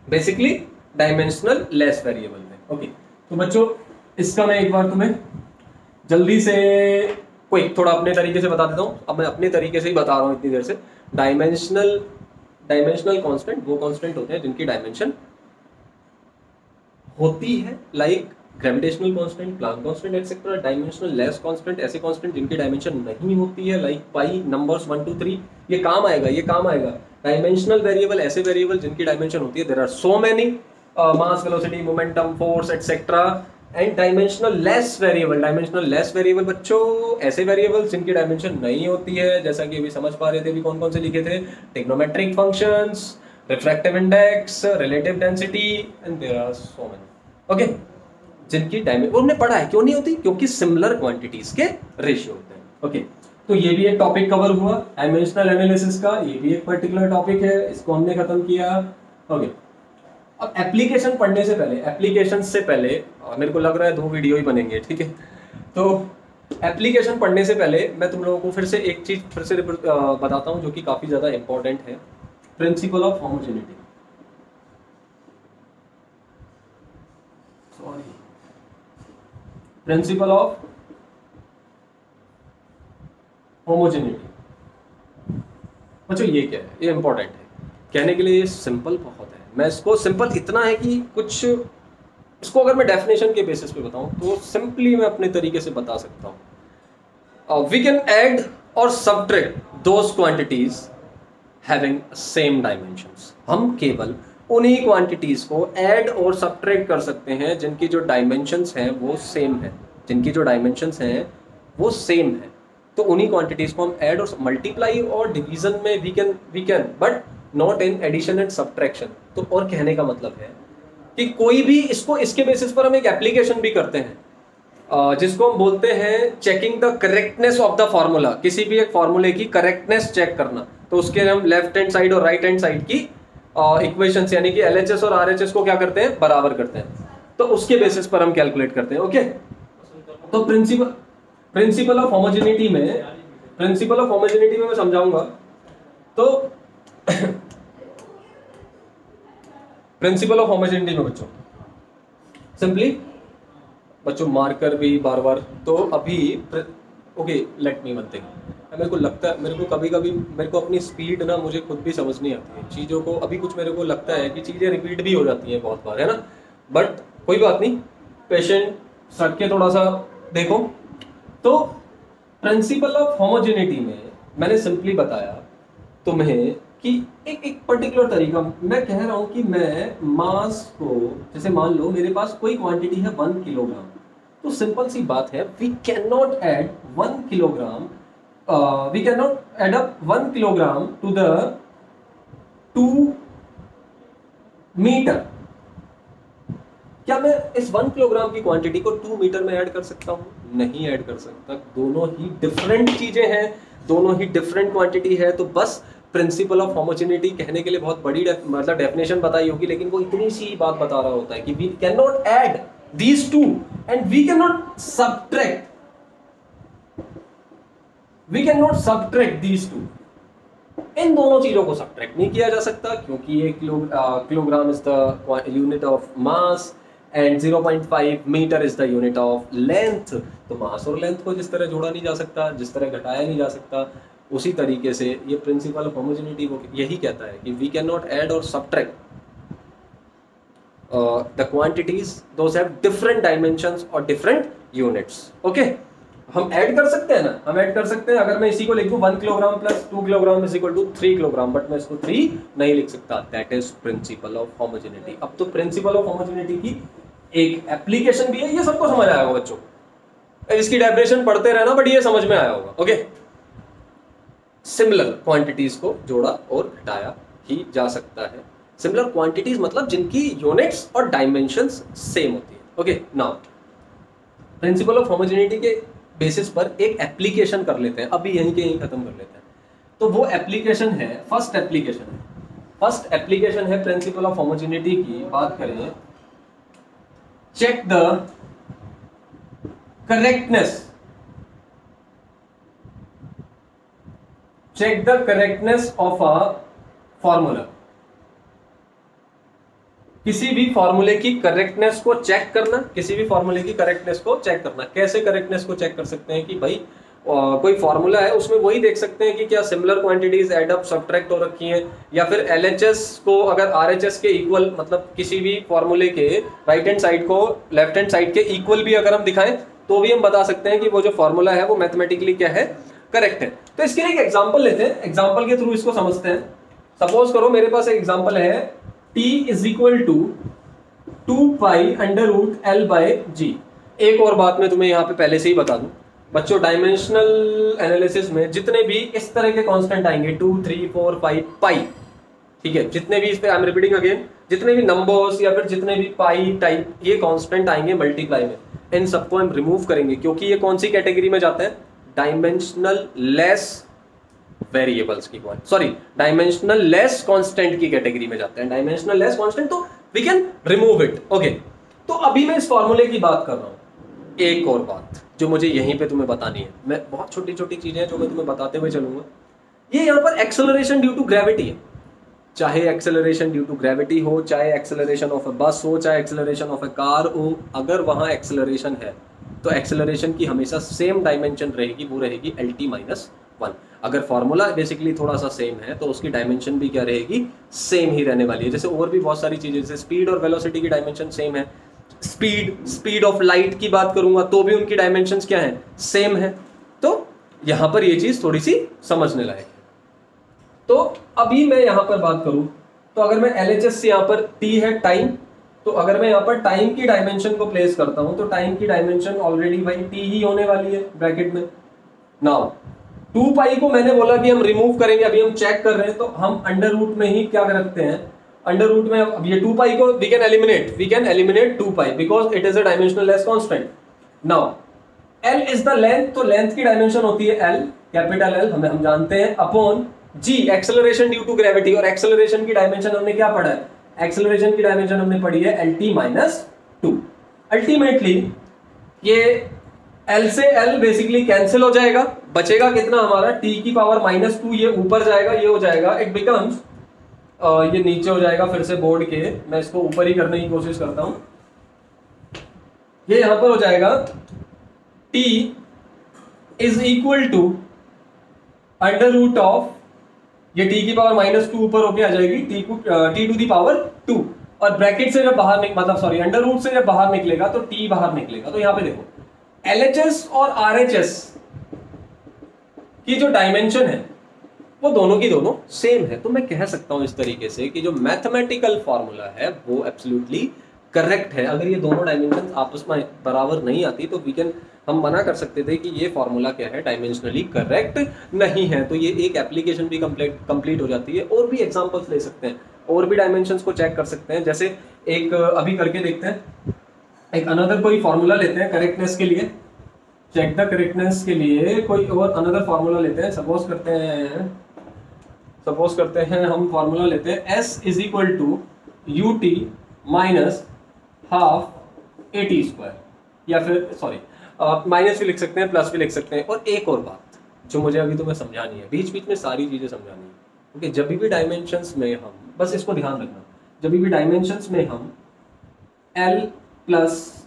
बेसिकली डायमेंशनल लेस वेरिएबल में। ओके तो बच्चों इसका मैं एक बार तुम्हें जल्दी से कोई थोड़ा अपने तरीके से बता देता हूं। अब मैं अपने तरीके से ही बता रहा हूं इतनी देर से। डायमेंशनल कांस्टेंट वो कांस्टेंट होते हैं जिनकी डायमेंशन होती है, like gravitational constant, Planck constant etcetera. Dimensional less constant ऐसे कांस्टेंट जिनकी डायमेंशन नहीं होती है, लाइक पाई, नंबर्स 1 2 3। ये काम आएगा। डायमेंशनल वेरिएबल ऐसे वेरिएबल जिनकी डायमेंशन होती है, there are so many, mass, velocity, momentum, force etcetera. And dimensionless variable बच्चों ऐसे वेरिएबल जिनकी डायमेंशन नहीं होती है, जैसा कि अभी समझ पा रहे थे भी कौन कौन से लिखे थे, trigonometric functions, refractive index, relative density, and there are so many. Okay, जिनकी डायमेंशन उन्होंने पढ़ा है, क्यों नहीं होती, क्योंकि सिमिलर क्वांटिटीज के रेशियो होते हैं। ओके तो ये भी एक टॉपिक कवर हुआ डायमेंशनल एनालिसिस का, ये भी एक पर्टिकुलर टॉपिक है, इसको हमने खत्म किया। ओके अब एप्लीकेशन पढ़ने से पहले, एप्लीकेशन से पहले मेरे को लग रहा है 2 वीडियो ही बनेंगे, ठीक है। तो एप्लीकेशन पढ़ने से पहले मैं तुम लोगों को फिर से एक चीज फिर से बताता हूँ जो कि काफी ज्यादा इंपॉर्टेंट है, principle of homogeneity. Principal of homogeneity बच्चों ये क्या है, ये इंपॉर्टेंट है कहने के लिए, ये सिंपल बहुत है। मैं इसको सिंपल इतना है कि कुछ इसको अगर मैं डेफिनेशन के बेसिस पे बताऊं तो सिंपली मैं अपने तरीके से बता सकता हूं। वी कैन ऐड और subtract those quantities having same dimensions. हम केवल उन्हीं क्वांटिटीज को ऐड और सब्ट्रैक्ट कर सकते हैं जिनकी जो डायमेंशंस हैं वो सेम है, तो उन्हीं क्वांटिटीज को हम ऐड और मल्टीप्लाई और डिवीजन में we can but not in addition and subtraction. तो और कहने का मतलब है कि कोई भी इसको इसके बेसिस पर हम एक एप्लीकेशन भी करते हैं जिसको हम बोलते हैं checking the correctness of the formula. किसी भी एक फार्मूले की करेक्टनेस चेक करना, तो उसके हम लेफ्ट हैंड साइड और राइट हैंड साइड की इक्वेशंस यानी कि LHS और RHS को क्या करते हैं, बराबर करते हैं, तो उसके बेसिस पर हम कैलकुलेट करते हैं। ओके तो प्रिंसिपल ऑफ होमोजेनिटी में मैं समझाऊंगा। तो प्रिंसिपल ऑफ होमोजेनिटी में बच्चों सिंपली बच्चों मार्कर भी बार बार, तो अभी okay let me one thing, मेरे को लगता है, मेरे को कभी कभी मेरे को अपनी स्पीड ना मुझे खुद भी समझ नहीं आती है चीज़ों को, अभी कुछ मेरे को लगता है कि चीज़ें रिपीट भी हो जाती हैं बहुत बार, है ना, बट कोई बात नहीं, पेशेंट सट के थोड़ा सा देखो। तो प्रिंसिपल ऑफ होमोजेनिटी में मैंने सिंपली बताया तुम्हें कि एक एक पर्टिकुलर तरीका, मैं कह रहा हूं कि मैं मास को, जैसे मान लो मेरे पास कोई क्वांटिटी है 1 किलोग्राम, तो सिंपल सी बात है, we can not add 1 kilogram, we can not add up 1 kilogram to the 2 metre. क्या मैं इस 1 किलोग्राम की क्वांटिटी को 2 मीटर में ऐड कर सकता हूं? नहीं ऐड कर सकता, दोनों ही डिफरेंट चीजें हैं, दोनों ही डिफरेंट क्वांटिटी है। तो बस प्रिंसिपल ऑफ होमोजेनिटी कहने के लिए बहुत बड़ी मतलब डेफिनेशन बताई होगी, लेकिन वो इतनी सी बात बता रहा होता है कि we can not add these two and we can not subtract, we can not subtract these two. इन दोनों चीजों को सबट्रैक्ट नहीं किया जा सकता, क्योंकि ये kilogram is the unit of mass and 0.5 metre is the unit of length. तो मास और लेंथ को जिस तरह जोड़ा नहीं जा सकता, जिस तरह घटाया नहीं जा सकता, उसी तरीके से ये प्रिंसिपल ऑफ होमोजेनिटी को यही कहता है कि वी कैन नॉट ऐड और subtract the quantities, those have different dimensions और डिफरेंट यूनिट्स। ओके, हम ऐड कर सकते हैं ना, हम ऐड कर सकते हैं। अगर मैं इसी को लिख दूं 1 kilogram plus 2 kilogram is equal to 3 kilogram, but मैं इसको 3 नहीं लिख सकता। That is principle of homogeneity. अब तो प्रिंसिपल ऑफ होमोजेनिटी की एक एप्लीकेशन भी है, ये सबको समझ आया होगा बच्चों, इसकी डेफिनेशन पढ़ते रहना, बट ये समझ में आया होगा। ओके, सिमिलर क्वांटिटीज को जोड़ा और घटाया ही जा सकता है। सिमिलर क्वांटिटीज मतलब जिनकी यूनिट्स और डायमेंशंस सेम होती है। Okay, now principal of homogeneity के बेसिस पर एक एप्लीकेशन कर लेते हैं, अभी यहीं के यहीं खत्म कर लेते हैं। तो वो एप्लीकेशन है, फर्स्ट एप्लीकेशन है प्रिंसिपल ऑफ होमोजेनिटी की बात करें, check the correctness of a formula. किसी भी फॉर्मूले की करेक्टनेस को चेक करना, किसी भी फॉर्मूले की करेक्टनेस को चेक करना। कैसे करेक्टनेस को चेक कर सकते हैं कि भाई कोई फॉर्मूला है, उसमें वही देख सकते हैं कि क्या similar quantities add up subtract हो रखी हैं, या फिर एलएचएस को अगर आरएचएस के इक्वल, मतलब किसी भी फॉर्मूले के राइट हैंड साइड को लेफ्ट हैंड साइड के इक्वल भी अगर हम दिखाएं तो भी हम बता सकते हैं कि वो जो फॉर्मूला है वो मैथमेटिकली क्या है, करेक्ट है। तो इसके लिए एक एग्जाम्पल लेते हैं, एग्जाम्पल के थ्रू इसको समझते हैं। सपोज करो मेरे पास एक एग्जाम्पल है, t is equal to 2 pi under root L by G. एक और बात मैं तुम्हें यहाँ पे पहले से ही बता दूं बच्चों, डायमेंशनल एनालिसिस में जितने भी इस तरह के कांस्टेंट आएंगे 2, 3, 4, 5 पाई, ठीक है, जितने भी इस पे आई एम रिपीटिंग अगेन, जितने भी नंबर्स या फिर जितने भी पाई टाइप ये कांस्टेंट आएंगे मल्टीप्लाई में, इन सबको हम रिमूव करेंगे, क्योंकि ये कौन सी कैटेगरी में जाते हैं, डायमेंशनल लेस वेरिएबल्स की, सॉरी डायमेंशनल लेस कांस्टेंट की कैटेगरी में जाते हैं। डायमेंशनल लेस कांस्टेंट तो we can remove it. Okay, तो अभी मैं इस फॉर्मूले की बात कर रहा हूं। एक और बात जो मुझे यहीं पे तुम्हें बतानी है, मैं बहुत छोटी छोटी चीजें जो मैं तुम्हें बताते हुए चलूंगा, ये यहाँ पर एक्सेलरेशन ड्यू टू ग्रेविटी है। चाहे एक्सेलरेशन ड्यू टू ग्रेविटी हो, चाहे एक्सेलरेशन ऑफ अ बस हो, चाहे एक्सेलरेशन ऑफ अ कार हो, अगर वहां एक्सेलरेशन है तो एक्सेलरेशन की हमेशा सेम डायमेंशन रहेगी, वो रहेगी LT-1। अगर फॉर्मूला बेसिकली थोड़ा सा सेम है तो उसकी डायमेंशन भी क्या रहेगी, सेम ही रहने वाली है। जैसे और भी बहुत सारी चीजें, जैसे स्पीड और वेलोसिटी की डायमेंशन सेम है, स्पीड ऑफ लाइट की बात करूंगा तो भी उनकी डायमेंशंस क्या है, सेम है। तो यहां पर ये चीज थोड़ी सी समझने लायक है। तो अभी मैं यहां पर बात करूं तो अगर मैं LHS से यहां पर T है टाइम, तो अगर मैं यहां पर टाइम की डायमेंशन को प्लेस करता हूं तो टाइम की डायमेंशन ऑलरेडी भाई T ही होने वाली है ब्रैकेट में। नाउ 2 पाई को मैंने बोला कि हम रिमूव करेंगे, अभी हम चेक कर रहे हैं, तो हम अंडर रूट में ही क्या रखते हैं, अंडर रूट में अब ये 2 पाई को we can eliminate 2 pi because it is a dimensionless constant. Now L is the length, तो लेंथ की डायमेंशन होती है L, कैपिटल L हम जानते हैं, upon G acceleration due to gravity, और एक्सेलरेशन की डायमेंशन हमने क्या पढ़ा है, एक्सेलरेशन की डायमेंशन हमने पढ़ी है LT-2। अल्टीमेटली ये L से L बेसिकली कैंसिल हो जाएगा, बचेगा कितना हमारा T की पावर -2, ये ऊपर जाएगा, ये हो जाएगा, इट बिकम्स ये नीचे हो जाएगा फिर से बोर्ड के, मैं इसको ऊपर ही करने की कोशिश करता हूं, ये यहां पर हो जाएगा T is equal to under root of, ये टी की पावर -2 ऊपर होके आ जाएगी, टी टू दी पावर 2, और ब्रैकेट से जब बाहर मतलब सॉरी अंडर रूट से जब बाहर निकलेगा तो टी बाहर निकलेगा। तो यहां पे देखो LHS और RHS की जो डायमेंशन है वो दोनों की दोनों सेम है। तो मैं कह सकता हूं इस तरीके से कि जो मैथमेटिकल फॉर्मूला है वो एब्सोल्युटली करेक्ट है। अगर ये दोनों डायमेंशन आपस में बराबर नहीं आती तो हम मना कर सकते थे कि ये फॉर्मूला क्या है, डायमेंशनली करेक्ट नहीं है। तो ये एक एप्लीकेशन भी कंप्लीट हो जाती है। और भी एग्जांपल्स ले सकते हैं, और भी डायमेंशंस को चेक कर सकते हैं। जैसे एक अभी करके देखते हैं, एक अनदर कोई फॉर्मूला लेते हैं करेक्टनेस के लिए, चेक द करेक्टनेस के लिए कोई और अनदर फॉर्मूला लेते हैं। सपोज करते हैं हम फॉर्मूला लेते हैं S is equal to UT minus half AT², या फिर सॉरी माइनस भी लिख सकते हैं, प्लस भी लिख सकते हैं। और एक और बात जो मुझे अभी तुम्हें समझानी है, बीच बीच में सारी चीजें समझानी है, क्योंकि जब भी डायमेंशंस में हम, बस इसको ध्यान रखना, जब भी डायमेंशंस में हम L प्लस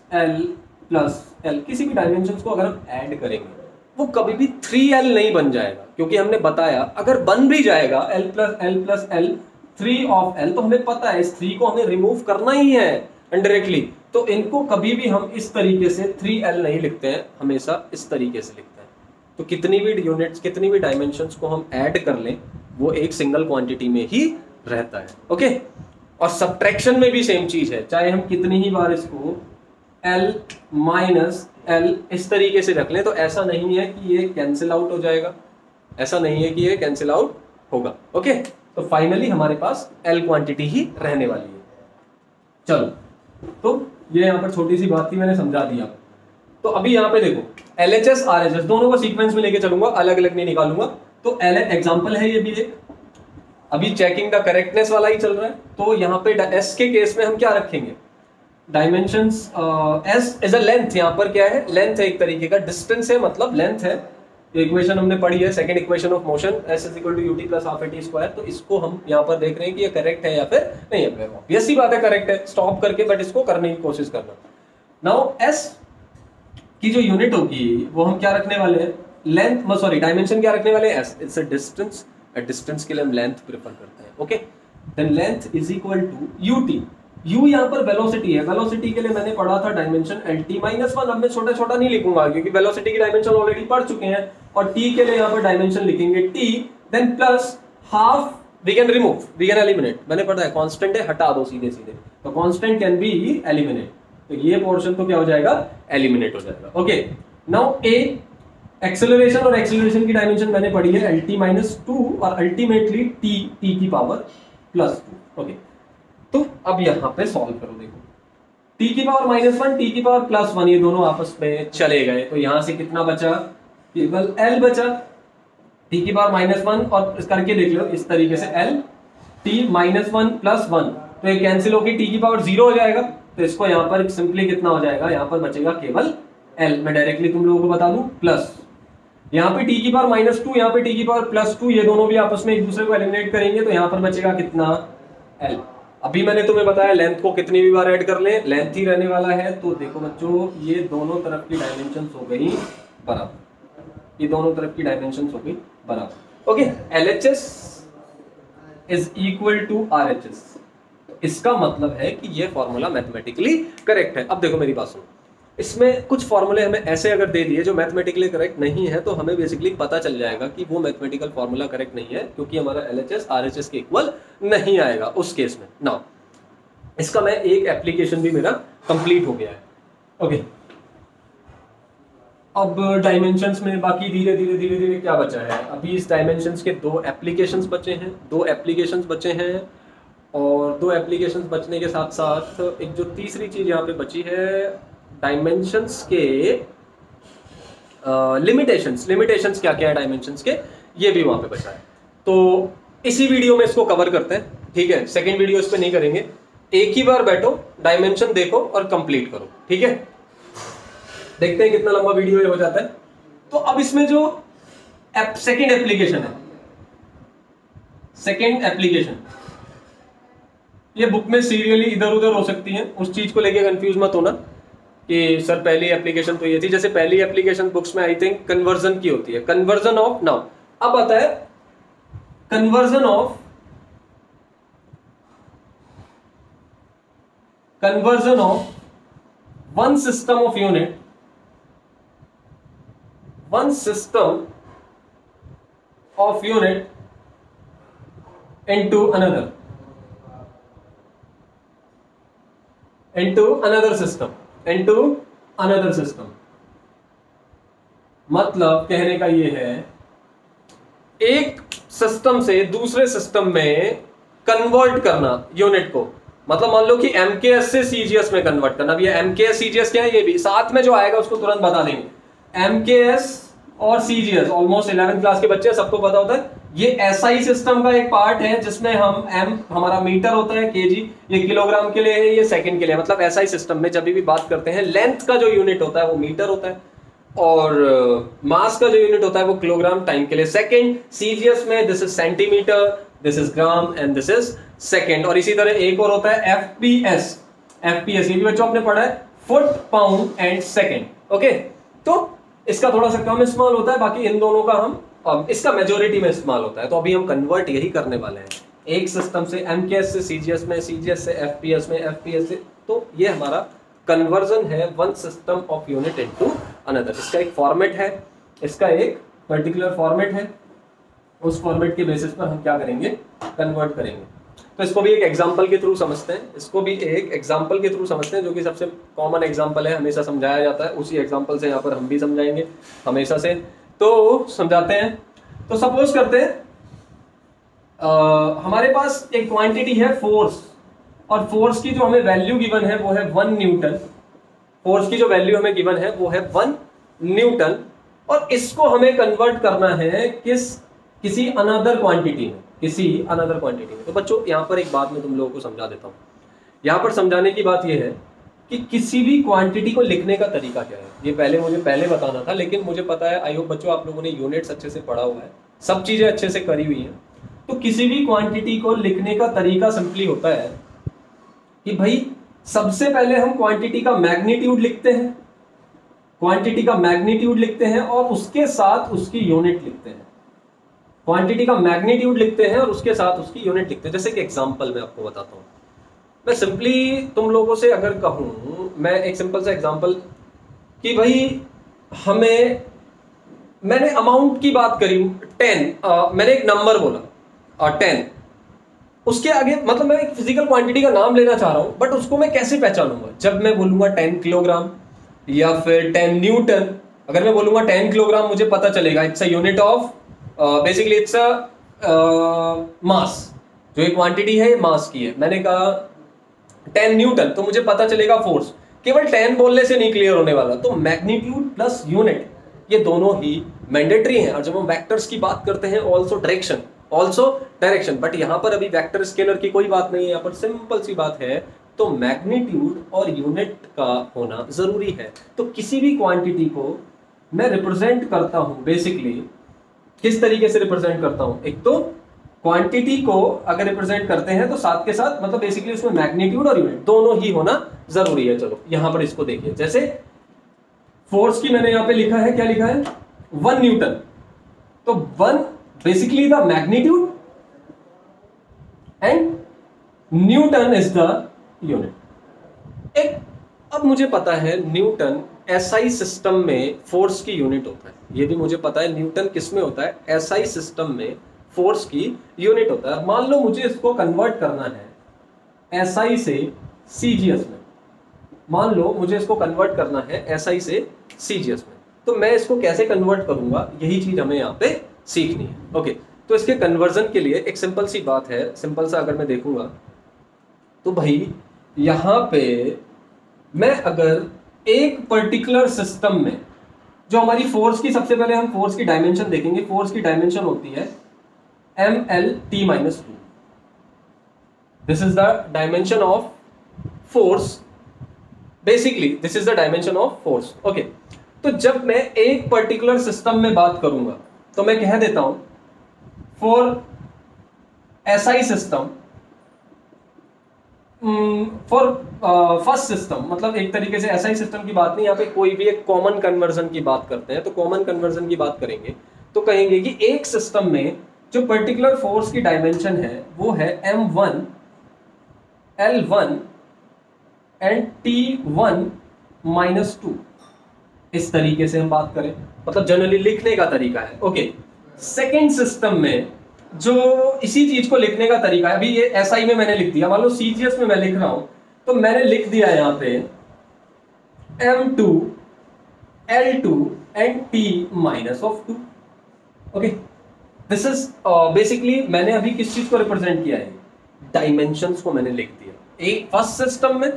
L किसी भी डायमेंशंस को अगर हम ऐड करेंगे वो कभी भी 3L नहीं बन जाएगा, क्योंकि हमने बताया अगर बन भी जाएगा L plus L 3 of L, तो हमें पता है इस 3 को हमें रिमूव करना ही है इनडायरेक्टली। तो इनको कभी भी हम इस तरीके से 3L नहीं लिखते हैं, हमेशा इस तरीके से लिखते हैं। तो कितनी भी यूनिट्स, कितनी भी डायमेंशंस को हम ऐड कर लें वो एक सिंगल क्वांटिटी में ही रहता है। ओके, और सब्ट्रैक्शन में भी सेम चीज है, चाहे हम कितनी ही बार इसको L माइनस L इस तरीके से रख लें, तो ऐसा नहीं है कि ये कैंसिल आउट हो जाएगा, ऐसा नहीं है कि ये कैंसिल आउट होगा। ओके, तो फाइनली हमारे पास L क्वांटिटी ही रहने वाली है। चलो, तो ये यहाँ पर छोटी सी बात थी, मैंने समझा दिया। तो अभी यहाँ पे देखो LHS RHS दोनों को सीक्वेंस में लेके चलूंगा, अलग अलग नहीं निकालूंगा। तो एग्जाम्पल है ये भी एक, अभी चेकिंग द करेक्टनेस वाला ही चल रहा है। तो यहाँ पे S के केस में हम क्या रखेंगे, dimensions S is a length, यहाँ पर क्या है, लेंथ है एक तरीके का, डिस्टेंस है मतलब लेंथ है। इक्वेशन हमने पढ़ी है, second equation of motion, S is equal to UT plus half AT²। तो इसको हम यहाँ पर देख रहे हैं कि ये करेक्ट है या फिर नहीं है। ऑब्वियस सी बात है करेक्ट है, स्टॉप करके बट इसको करने की कोशिश करना। नाउ S की जो यूनिट होगी वो हम क्या रखने वाले हैं, लेंथ, सॉरी डायमेंशन क्या रखने वाले हैं, S it's a distance. Distance के लिए हम लेंथ प्रेफर करते हैं। Okay, then length is equal to UT। U यहाँ पर वेलोसिटी है, वेलोसिटी के लिए मैंने पढ़ा था डायमेंशन LT-1। अब मैं छोटा छोटा नहीं लिखूंगा क्योंकि वेलोसिटी की डायमेंशन ऑलरेडी पढ़ चुके हैं। और T के लिए यहाँ पर डायमेंशन लिखेंगे T, then plus half, we can remove, we can eliminate. मैंने पढ़ा है कांस्टेंट है, हटा दो सीधे सीधे, तो कांस्टेंट कैन बी एलिमिनेट। तो ये पोर्शन तो क्या हो जाएगा, एलिमिनेट हो जाएगा। ओके, नाउ A एक्सेलरेशन, और एक्सेलरेशन की डायमेंशन मैंने पढ़ी है LT-2 और अल्टीमेटली T की पावर +2। ओके, तो अब यहां पे सॉल्व करो, देखो T की पावर -1, T की पावर +1, ये दोनों आपस में चले गए। तो यहां से कितना बचा, केवल L बचा, T की पावर -1, और इस करके देख लो इस तरीके से L T -1 + 1, तो ये कैंसिल होकर T की पावर 0 हो जाएगा। तो इसको यहाँ पर सिंपली कितना हो जाएगा, यहाँ पर बचेगा केवल L। मैं डायरेक्टली तुम लोगों को बता दूं, प्लस यहाँ पे T की पावर -2, यहाँ पे T की पावर +2, ये दोनों भी आपस में एक दूसरे को एलिमिनेट करेंगे। तो यहाँ पर बचेगा कितना, L। अभी मैंने तुम्हें बताया लेंथ को कितनी भी बार ऐड कर लें, लेंथ ही रहने वाला है। तो देखो बच्चों, ये दोनों तरफ की डायमेंशंस हो गई बराबर, ये दोनों तरफ की डायमेंशंस हो गई बराबर। Okay, LHS is equal to RHS। इसका मतलब है कि ये फॉर्मूला मैथमेटिकली करेक्ट है। अब देखो मेरी बात सुनो, इसमें कुछ फॉर्मूले हमें ऐसे अगर दे दिए जो मैथमेटिकली करेक्ट नहीं है, तो हमें बेसिकली पता चल जाएगा कि वो मैथमेटिकल फॉर्मूला करेक्ट नहीं है, क्योंकि हमारा LHS RHS के इक्वल नहीं आएगा उस केस में। नाउ इसका मैं एक एप्लीकेशन भी मेरा कंप्लीट हो गया है। ओके, अब डायमेंशंस में बाकी धीरे धीरे क्या बचा है, अभी इस डायमेंशंस के 2 एप्लीकेशंस बचे हैं, और 2 एप्लीकेशंस बचने के साथ साथ एक जो तीसरी चीज यहाँ पे बची है, डायमेंशंस के लिमिटेशंस क्या क्या है डायमेंशंस के, ये भी वहां पे बचा है। तो इसी वीडियो में इसको कवर करते हैं, ठीक है। सेकंड वीडियो इस पे नहीं करेंगे, एक ही बार बैठो, डायमेंशन देखो और कंप्लीट करो, ठीक है। देखते हैं कितना लंबा वीडियो ये हो जाता है। तो अब इसमें जो सेकंड एप्लीकेशन, ये बुक में सीरियली इधर उधर हो सकती है, उस चीज को लेके कंफ्यूज मत होना। कि सर पहली एप्लीकेशन तो ये थी, जैसे पहली एप्लीकेशन बुक्स में आई थिंक कन्वर्जन की होती है, कन्वर्जन ऑफ, नाउ अब आता है conversion of one system of unit, one system of unit into another system। मतलब कहने का ये है एक सिस्टम से दूसरे सिस्टम में कन्वर्ट करना यूनिट को, मतलब मान लो कि MKS से CGS में कन्वर्ट करना। अब ये MKS CGS क्या है, ये भी साथ में जो आएगा उसको तुरंत बता देंगे। MKS और CGS ऑलमोस्ट 11th क्लास के बच्चे सबको पता होता है। ये SI सिस्टम का एक पार्ट है जिसमें हम M हमारा मीटर होता है, kg ये किलोग्राम के लिए है, ये सेकंड के लिए। मतलब SI सिस्टम में जब भी बात करते हैं लेंथ का जो यूनिट होता है वो मीटर होता है और मास का जो यूनिट होता है वो किलोग्राम टाइम के लिए सेकंड। CGS में this is centimetre, this is gram and this is second. और इसी तरह एक और होता है FPS, ये भी बच्चों आपने पढ़ा है, foot pound and second. Okay, तो इसका थोड़ा सा कम इस्तेमाल होता है, बाकी इन दोनों का हम इसका मेजोरिटी में इस्तेमाल होता है। तो अभी हम कन्वर्ट यही करने वाले हैं, एक सिस्टम से MKS से CGS में, CGS से FPS में, FPS से, तो ये हमारा कन्वर्जन है one system of unit into another. इसका एक फॉर्मेट है, इसका एक पर्टिकुलर फॉर्मेट है, उस फॉर्मेट के बेसिस पर हम क्या करेंगे, कन्वर्ट करेंगे। तो इसको भी एक एग्जांपल के थ्रू समझते हैं, इसको भी एक एग्जांपल के थ्रू समझते हैं, जो कि सबसे कॉमन एग्जांपल है, हमेशा समझाया जाता है। उसी एग्जांपल से यहाँ पर हम भी समझाएंगे हमेशा से, तो समझाते हैं। तो सपोज करते हैं हमारे पास एक क्वांटिटी है फोर्स, और फोर्स की जो हमें वैल्यू गिवन है वो है 1 न्यूटन। फोर्स की जो वैल्यू हमें गिवन है वो है 1 न्यूटन, और इसको हमें कन्वर्ट करना है किसी अनदर क्वांटिटी में, तो बच्चों यहाँ पर एक बात मैं तुम लोगों को समझा देता हूँ। यहाँ पर समझाने की बात यह है कि किसी भी क्वांटिटी को लिखने का तरीका क्या है। ये मुझे पहले बताना था, लेकिन मुझे पता है, आई होप बच्चों आप लोगों ने यूनिट्स अच्छे से पढ़ा हुआ है, सब चीजें अच्छे से करी हुई है। तो किसी भी क्वांटिटी को लिखने का तरीका सिंपली होता है कि भाई सबसे पहले हम क्वांटिटी का मैग्नीट्यूड लिखते हैं, और उसके साथ उसकी यूनिट लिखते हैं। क्वांटिटी का मैग्नीट्यूड लिखते हैं और उसके साथ उसकी यूनिट लिखते हैं। जैसे कि एग्जांपल मैं आपको बताता हूं, मैं सिंपली तुम लोगों से अगर कहूं, मैं एक सिंपल सा एग्जांपल कि भाई मैंने अमाउंट की बात करी 10, मैंने एक नंबर बोला 10, उसके आगे मतलब मैं एक फिजिकल क्वांटिटी का नाम लेना चाह रहा हूं, बट उसको मैं कैसे पहचानूंगा? जब मैं बोलूंगा 10 किलोग्राम या फिर 10 न्यूटन। अगर मैं बोलूंगा 10 किलोग्राम, मुझे पता चलेगा it's a unit of basically it's a mass, जो एक क्वांटिटी है मास की है। मैंने कहा 10 न्यूटन, तो मुझे पता चलेगा फोर्स। केवल 10 बोलने से नहीं क्लियर होने वाला, तो मैग्नीट्यूड प्लस यूनिट ये दोनों ही मैंडेटरी हैं। और जब हम वेक्टर्स की बात करते हैं, ऑल्सो डायरेक्शन, बट यहां पर अभी वेक्टर स्केलर की कोई बात नहीं है, यहाँ पर सिंपल सी बात है, तो मैग्नीट्यूड और यूनिट का होना जरूरी है। तो किसी भी क्वांटिटी को मैं रिप्रेजेंट करता हूं, बेसिकली किस तरीके से रिप्रेजेंट करता हूं, एक तो क्वांटिटी को अगर रिप्रेजेंट करते हैं तो साथ के साथ मतलब बेसिकली उसमें मैग्नीट्यूड और यूनिट दोनों ही होना जरूरी है। चलो यहां पर इसको देखिए, जैसे फोर्स की मैंने यहां पे लिखा है, क्या लिखा है, 1 न्यूटन, तो 1 basically the magnitude and Newton is the unit. अब मुझे पता है न्यूटन SI सिस्टम में फोर्स की यूनिट होता है, ये भी मुझे पता है न्यूटन किस में होता है, SI सिस्टम में फोर्स की यूनिट होता है। मान लो मुझे इसको कन्वर्ट करना है SI से CGS में, मान लो मुझे इसको कन्वर्ट करना है SI से CGS में, तो मैं इसको कैसे कन्वर्ट करूंगा, यही चीज हमें यहाँ पे सीखनी है। ओके, तो इसके कन्वर्जन के लिए एक सिंपल सी बात है, सिंपल सा अगर मैं देखूंगा तो भाई यहां पे मैं अगर एक पर्टिकुलर सिस्टम में जो हमारी फोर्स की, सबसे पहले हम फोर्स की डायमेंशन देखेंगे। फोर्स की डायमेंशन होती है MLT-2, this is the dimension of force, basically this is the dimension of force. Okay, तो जब मैं एक पर्टिकुलर सिस्टम में बात करूंगा तो मैं कह देता हूं for SI system for first system, मतलब एक तरीके से ऐसा ही सिस्टम की बात नहीं, यहाँ पे कोई भी एक कॉमन कन्वर्जन की बात करते हैं, तो कॉमन कन्वर्जन की बात करेंगे तो कहेंगे कि एक सिस्टम में जो पर्टिकुलर फोर्स की डायमेंशन है वो है m1 L1 एंड T1 -2। इस तरीके से हम बात करें, मतलब जनरली लिखने का तरीका है। ओके, सेकेंड सिस्टम में जो इसी चीज को लिखने का तरीका है, अभी ये SI में मैंने लिख दिया, मान लो CGS में मैं लिख रहा हूं तो मैंने लिख दिया यहां पे m2 L2 and T -2। Okay, this is basically मैंने अभी किस चीज को रिप्रेजेंट किया है, डायमेंशंस को मैंने लिख दिया, एक फर्स्ट सिस्टम में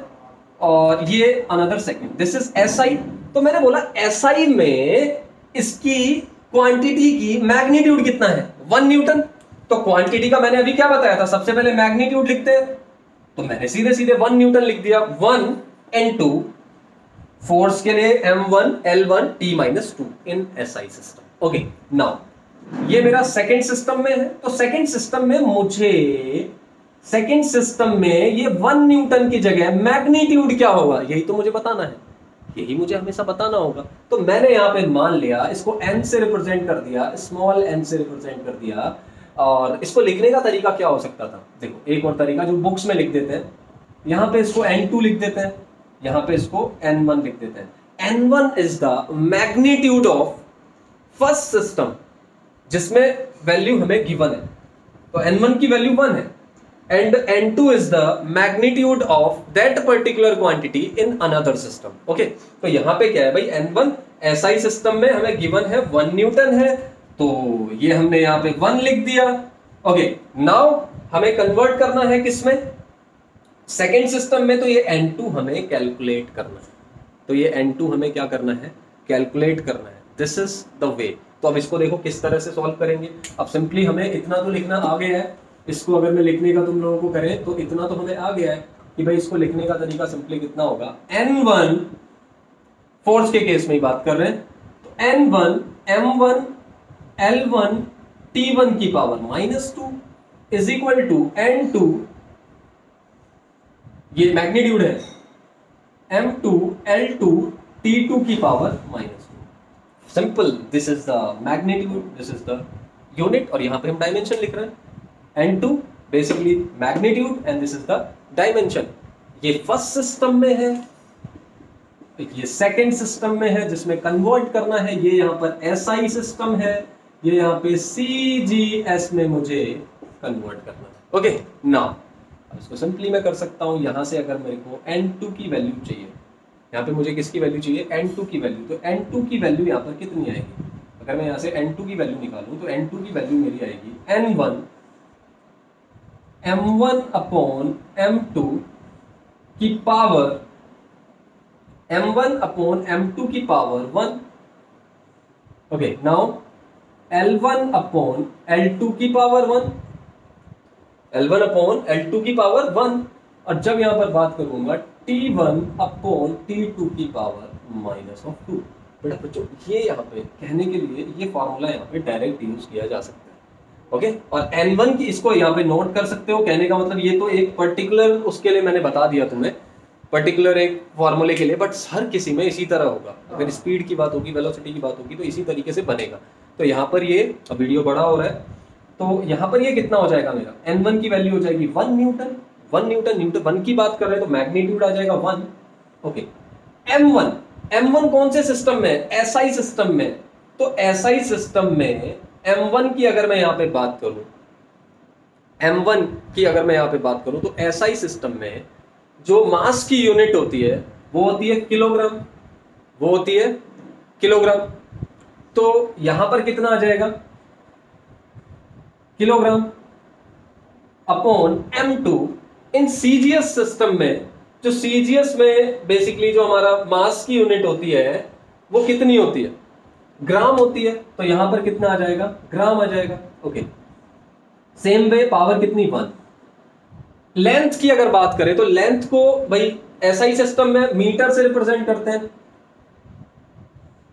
और ये another second, this is SI। तो मैंने बोला SI में इसकी क्वांटिटी की मैग्नीट्यूड कितना है, 1 न्यूटन। तो क्वांटिटी का मैंने अभी क्या बताया था, सबसे पहले मैग्नीट्यूड लिखते हैं, तो मैंने सीधे सीधे 1 न्यूटन लिख दिया। 1 and 2 फोर्स के लिए m1 L1 T -2 इन SI सिस्टम। ओके, नाउ ये मेरा सेकंड सिस्टम में है, तो सेकंड सिस्टम में मुझे सेकंड सिस्टम में ये 1 न्यूटन की जगह मैग्नीट्यूड क्या होगा, यही तो मुझे बताना है, यही मुझे हमेशा बताना होगा। तो मैंने यहां पे मान लिया, इसको n से रिप्रेजेंट कर दिया, स्मॉल n से रिप्रेजेंट कर दिया। और इसको लिखने का तरीका क्या हो सकता था, देखो एक और तरीका जो बुक्स में लिख देते हैं, यहां पे इसको n2 लिख देते हैं, यहां पे इसको n1 लिख देते हैं। n1 is the magnitude of first system जिसमें वैल्यू हमें गिवन है, तो n1 की वैल्यू 1 है, and n2 is the magnitude of that particular quantity in another system. Okay, तो यहां पे क्या है भाई, n1 SI सिस्टम में हमें गिवन है 1 न्यूटन है, तो ये हमने यहां पे 1 लिख दिया। ओके, नाउ हमें कन्वर्ट करना है किसमें, सेकेंड सिस्टम में, तो ये n2 हमें कैलकुलेट करना है, तो ये n2 हमें क्या करना है, कैलकुलेट करना है। This is the way. तो अब इसको देखो किस तरह से सॉल्व करेंगे। अब सिंपली हमें इतना तो लिखना आ गया है, इसको अगर मैं लिखने का तुम लोगों को करें तो इतना तो हमें आ गया है कि भाई इसको लिखने का तरीका सिंपली कितना होगा, n1 फोर्स के केस में ही बात कर रहे हैं, तो n1 m1 L1 T1 की power -2 is equal to n2, ये मैग्नीट्यूड है, m2 L2 T2 की power -2। Simple, this is the magnitude, this is the unit, और यहां पे हम डायमेंशन लिख रहे हैं, n2 basically magnitude and this is the dimension. ये फर्स्ट सिस्टम में है, ये सेकंड सिस्टम में है जिसमें कन्वर्ट करना है, ये यहां पर SI सिस्टम है, ये यहां पे CGS में मुझे कन्वर्ट करना है। ओके, नाउ अब इसको सिंपली मैं कर सकता हूं, यहां से अगर मेरे को n2 की वैल्यू चाहिए, यहां पे मुझे किसकी वैल्यू चाहिए, n2 की वैल्यू, तो n2 की वैल्यू यहां पर कितनी आएगी, अगर मैं यहां से n2 की वैल्यू निकालूं तो n2 की वैल्यू मेरी आएगी n1 m1 अपॉन m2 की पावर m1 अपॉन m2 की power 1। Okay, now L1 upon L2 की पावर 1, L1 अपॉन L2 की पावर 1, और जब यहां पर बात करूंगा T1 अपॉन T2 की पावर -2। बेटा बच्चों, ये यहाँ पे कहने के लिए ये फॉर्मूला यहाँ पे डायरेक्ट यूज किया जा सकता है। ओके, और N1 की इसको यहाँ पे नोट कर सकते हो, कहने का मतलब ये तो एक पर्टिकुलर उसके लिए मैंने बता दिया तुम्हें, पर्टिकुलर एक फॉर्मूले के लिए, बट हर किसी में इसी तरह होगा। अगर स्पीड की बात होगी, वेलोसिटी की बात होगी, तो इसी तरीके से बनेगा। तो यहाँ पर ये वीडियो बड़ा हो रहा है, तो यहाँ पर ये कितना हो जाएगा, मेरा n1 की वैल्यू हो जाएगी 1 न्यूटन। 1 न्यूटन, न्यूटन 1 की बात कर रहे हैं तो मैग्नीट्यूड आ जाएगा 1। ओके, m1 कौन से सिस्टम में, SI सिस्टम में, तो SI सिस्टम में m1 की अगर मैं यहाँ पे बात करूं, m1 की अगर मैं यहाँ पे बात करूं तो SI सिस्टम में जो मास की यूनिट होती है वो होती है किलोग्राम, वो होती है किलोग्राम। तो यहां पर कितना आ जाएगा, किलोग्राम अपॉन m2 इन CGS सिस्टम में, जो CGS में बेसिकली जो हमारा मास की यूनिट होती है वो कितनी होती है, ग्राम होती है, तो यहां पर कितना आ जाएगा, ग्राम आ जाएगा। ओके, सेम वे पावर कितनी, 1। लेंथ की अगर बात करें तो लेंथ को भाई SI सिस्टम में मीटर से रिप्रेजेंट करते हैं,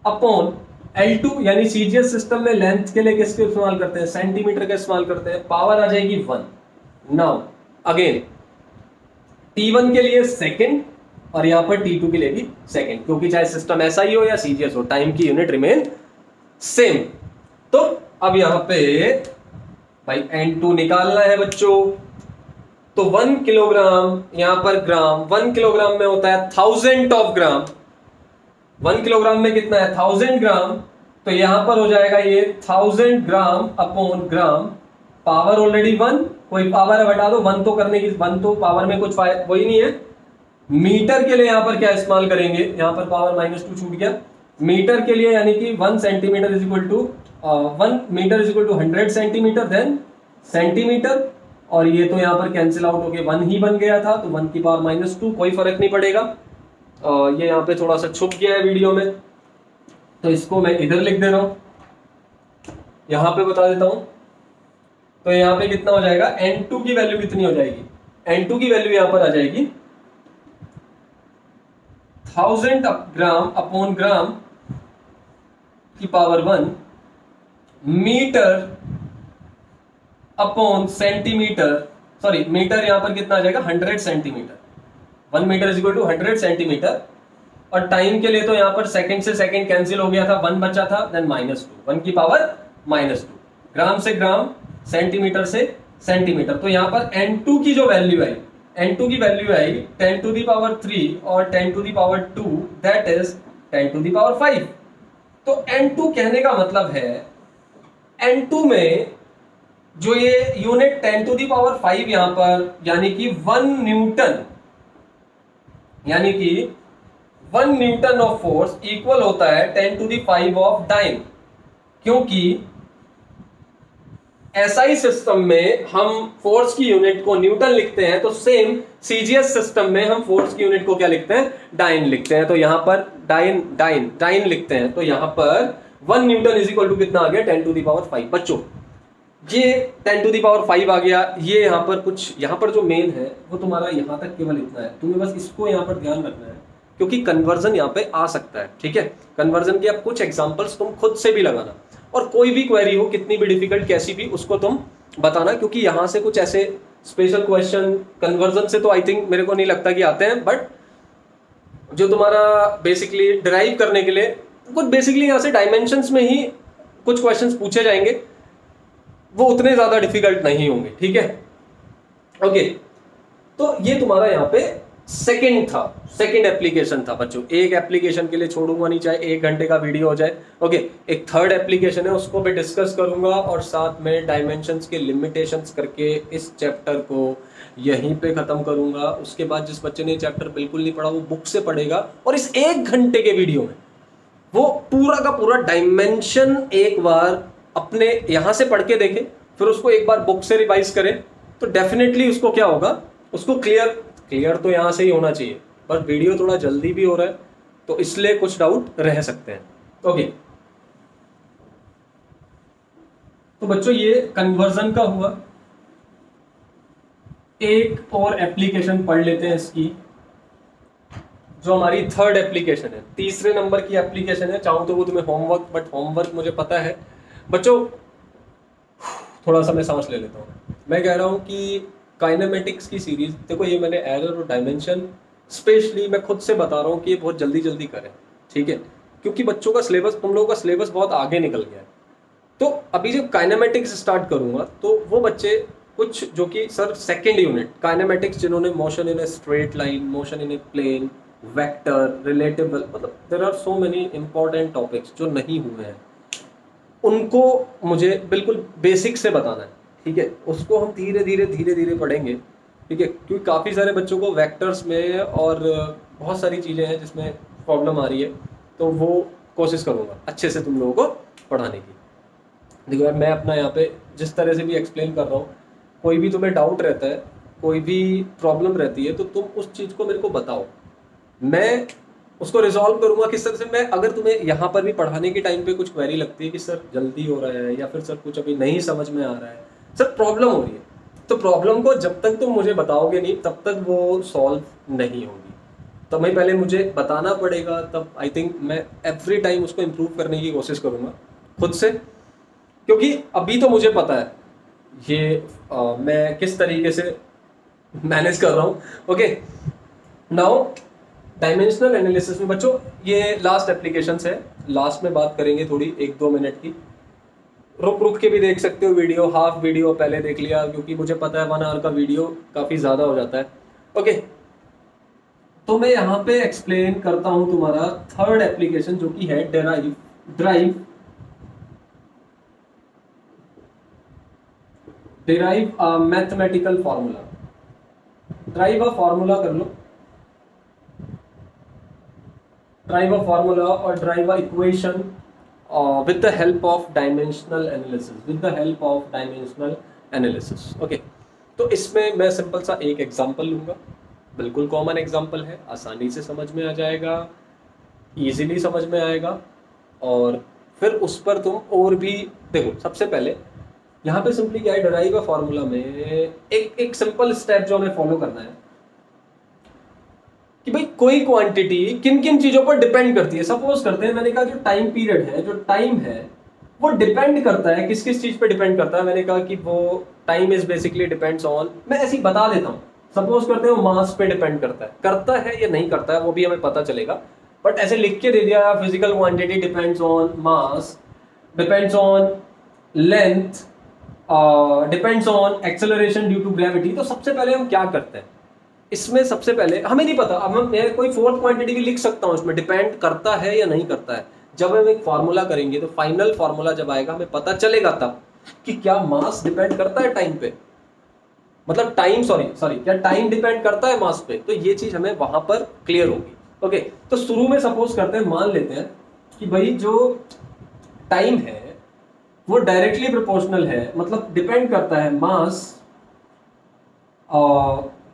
अपॉन L2 यानी CGS सिस्टम में लेंथ के लिए किसके इस्तेमाल करते हैं, सेंटीमीटर का इस्तेमाल करते हैं, पावर आ जाएगी 1। नाउ अगेन T1 के लिए सेकंड और यहां पर T2 के लिए भी सेकंड, क्योंकि चाहे सिस्टम ऐसा ही हो या सीजीएस हो, टाइम की यूनिट रिमेन सेम। तो अब यहां पे भाई N2 निकालना है बच्चों। तो 1 किलोग्राम यहां पर ग्राम, 1 किलोग्राम में होता है 1000 ऑफ ग्राम। 1 किलोग्राम में कितना है 1000 ग्राम, तो यहां पर हो जाएगा ये 1000 ग्राम अपॉन ग्राम, पावर ऑलरेडी 1, कोई पावर है हटा दो, 1 तो करने की, 1 तो पावर में कुछ वही नहीं है। मीटर के लिए यहां पर क्या इस्तेमाल करेंगे, यहां पर पावर -2 छूट गया। मीटर के लिए यानी कि 1 centimetre is equal to 1 metre is equal to 100 centimetre, then centimetre, और ये तो यहां पर कैंसिल आउट हो गया, 1 ही बन गया था, तो 1 की पावर -2, कोई फर्क नहीं पड़ेगा। ये यहां पे थोड़ा सा छुप गया है वीडियो में, तो इसको मैं इधर लिख दे रहा हूं, यहां पे बता देता हूं। तो यहां पे कितना हो जाएगा, N2 की वैल्यू कितनी हो जाएगी, N2 की वैल्यू यहां पर आ जाएगी 1000 ग्राम अपॉन ग्राम की power 1 metre upon centimetre, sorry metre यहां पर कितना आ जाएगा 100 centimetre, 1 metre is equal to 100 centimetre. और टाइम के लिए तो यहां पर सेकंड से सेकंड कैंसिल हो गया था, 1 बचा था, देन -2, 1 की पावर -2, ग्राम से ग्राम, सेंटीमीटर से सेंटीमीटर। तो यहां पर N2 की जो वैल्यू आई, N2 की वैल्यू आई 10 टू दी पावर 3 और 10 to the power 2, that is 10 to the power 5। तो N2 कहने का मतलब है N2 में जो ये यूनिट 10 टू दी पावर 5 यहां पर, यानी कि 1 न्यूटन, यानी कि 1 न्यूटन ऑफ फोर्स इक्वल होता है 10 टू दी 5 ऑफ डाइन। क्योंकि एसआई सिस्टम में हम फोर्स की यूनिट को न्यूटन लिखते हैं, तो सेम सीजीएस सिस्टम में हम फोर्स की यूनिट को क्या लिखते हैं, डाइन लिखते हैं। तो यहां पर डाइन लिखते हैं, तो यहां पर 1 न्यूटन इज इक्वल टू कितना आ गया 10 टू दी पावर 5। बच्चों ये 10 टू दी पावर 5 आ गया, ये यहां पर कुछ, यहां पर जो मेन है वो तुम्हारा यहां तक केवल इतना है, तुम्हें बस इसको यहां पर ध्यान रखना है, क्योंकि कन्वर्जन यहां पे आ सकता है। ठीक है, कन्वर्जन के अब कुछ एग्जांपल्स तुम खुद से भी लगाना, और कोई भी क्वेरी हो कितनी भी डिफिकल्ट कैसी भी, उसको तुम बताना, क्योंकि यहां से कुछ ऐसे स्पेशल क्वेश्चन कन्वर्जन से तो आई थिंक मेरे को नहीं लगता कि आते हैं, बट जो तुम्हारा बेसिकली डिराइव करने के लिए कुछ बेसिकली यहां से डायमेंशंस में ही कुछ क्वेश्चंस पूछे जाएंगे, वो उतने ज्यादा डिफिकल्ट नहीं होंगे। ठीक है, ओके। तो ये तुम्हारा यहाँ पे सेकंड था, सेकंड एप्लीकेशन था बच्चों। एक एप्लीकेशन के लिए छोड़ूंगा नहीं, चाहे 1 घंटे का वीडियो हो जाए। ओके, एक थर्ड एप्लीकेशन है, उसको भी डिस्कस करूंगा, और साथ में डायमेंशंस के लिमिटेशंस करके इस चैप्टर को यहीं पे खत्म करूंगा। उसके बाद जिस बच्चे ने चैप्टर बिल्कुल नहीं पढ़ा वो बुक से पढ़ेगा, और इस 1 घंटे के वीडियो में वो पूरा का पूरा डायमेंशन एक बार अपने यहां से पढ़ के देखे, फिर उसको एक बार बुक से रिवाइज करे, तो डेफिनेटली उसको क्या होगा, उसको क्लियर तो यहां से ही होना चाहिए। पर वीडियो थोड़ा जल्दी भी हो रहा है, तो इसलिए कुछ डाउट रह सकते हैं। ओके, तो बच्चों ये कन्वर्जन का हुआ। एक और एप्लीकेशन पढ़ लेते हैं इसकी, जो हमारी थर्ड एप्लीकेशन है, तीसरे नंबर की एप्लीकेशन है। चाहूं तो वो तुम्हें होमवर्क, बट होमवर्क मुझे पता है बच्चों। थोड़ा सा मैं सांस ले लेता हूँ। मैं कह रहा हूँ कि काइनेमेटिक्स की सीरीज, देखो ये मैंने एरर और डायमेंशन स्पेशली मैं खुद से बता रहा हूँ कि ये बहुत जल्दी जल्दी करें, ठीक है, क्योंकि बच्चों का सिलेबस, तुम लोगों का सिलेबस बहुत आगे निकल गया है। तो अभी जब काइनेमेटिक्स स्टार्ट करूंगा, तो वो बच्चे कुछ जो कि सर सेकेंड यूनिट काइनेमेटिक्स, जिन्होंने motion in a straight line, motion in a plane, vector, relative, मतलब there are so many important topics जो नहीं हुए हैं, उनको मुझे बिल्कुल बेसिक से बताना है। ठीक है, उसको हम धीरे धीरे पढ़ेंगे। ठीक है, क्योंकि काफ़ी सारे बच्चों को वेक्टर्स में और बहुत सारी चीज़ें हैं जिसमें प्रॉब्लम आ रही है, तो वो कोशिश करूँगा अच्छे से तुम लोगों को पढ़ाने की। देखो यार, मैं अपना यहाँ पे जिस तरह से भी एक्सप्लेन कर रहा हूँ, कोई भी तुम्हें डाउट रहता है, कोई भी प्रॉब्लम रहती है, तो तुम उस चीज़ को मेरे को बताओ, मैं उसको रिजॉल्व करूंगा। किस तरह से मैं, अगर तुम्हें यहाँ पर भी पढ़ाने के टाइम पे कुछ क्वेरी लगती है कि सर जल्दी हो रहा है, या फिर सर कुछ अभी नहीं समझ में आ रहा है, सर प्रॉब्लम हो रही है, तो प्रॉब्लम को जब तक तुम मुझे बताओगे नहीं, तब तक वो सॉल्व नहीं होगी। तो मैं पहले मुझे बताना पड़ेगा, तब आई थिंक मैं एवरी टाइम उसको इम्प्रूव करने की कोशिश करूँगा खुद से, क्योंकि अभी तो मुझे पता है ये मैं किस तरीके से मैनेज कर रहा हूँ। ओके, नाउ डायमेंशनल एनालिसिस में बच्चों ये लास्ट एप्लीकेशन है, लास्ट में बात करेंगे थोड़ी 1-2 मिनट की। रुक रुक के भी देख सकते हो वीडियो, हाफ वीडियो पहले देख लिया, क्योंकि मुझे पता है 1 आवर का वीडियो काफ़ी ज़्यादा हो जाता है। ओके, तो मैं यहाँ पे एक्सप्लेन करता हूँ तुम्हारा थर्ड एप्लीकेशन जो कि है derive a mathematical formula. Drive a formula कर लो, ड्राइव अ फॉर्मूला और drive a equation with the help of dimensional analysis, with the help of dimensional analysis। okay, तो इसमें मैं सिंपल सा एक एग्जांपल लूंगा, बिल्कुल कॉमन एग्जांपल है, आसानी से समझ में आ जाएगा, इजीली समझ में आएगा, और फिर उस पर तुम और भी देखो। सबसे पहले यहाँ पे सिंपली क्या है, डिराइव अ फॉर्मूला में एक सिंपल स्टेप जो हमें फॉलो करना है कि भाई कोई क्वांटिटी किन किन चीजों पर डिपेंड करती है। सपोज करते हैं, मैंने कहा जो टाइम पीरियड है, जो टाइम है वो डिपेंड करता है किस किस चीज पे डिपेंड करता है। मैंने कहा कि वो time is basically depends on, मैं ऐसे ही बता देता हूँ, सपोज करते हैं वो मास पे डिपेंड करता है या नहीं करता है वो भी हमें पता चलेगा, बट ऐसे लिख के दे दिया physical quantity depends on mass, depends on length, depends on acceleration due to gravity. तो सबसे पहले हम क्या करते हैं इसमें, सबसे पहले हमें नहीं पता, अब मैं कोई फोर्थ क्वांटिटी भी लिख सकता हूँ इसमें, डिपेंड करता है या नहीं करता है। जब हम एक फार्मूला करेंगे तो फाइनल फार्मूला जब आएगा हमें पता चलेगा तब कि क्या मास डिपेंड करता है टाइम पे, मतलब टाइम सॉरी क्या टाइम डिपेंड करता है मास पे, तो ये चीज हमें वहां पर क्लियर होगी। ओके, तो शुरू में सपोज करते हैं, मान लेते हैं कि भाई जो टाइम है वो डायरेक्टली प्रोपोर्शनल है, मतलब डिपेंड करता है मास,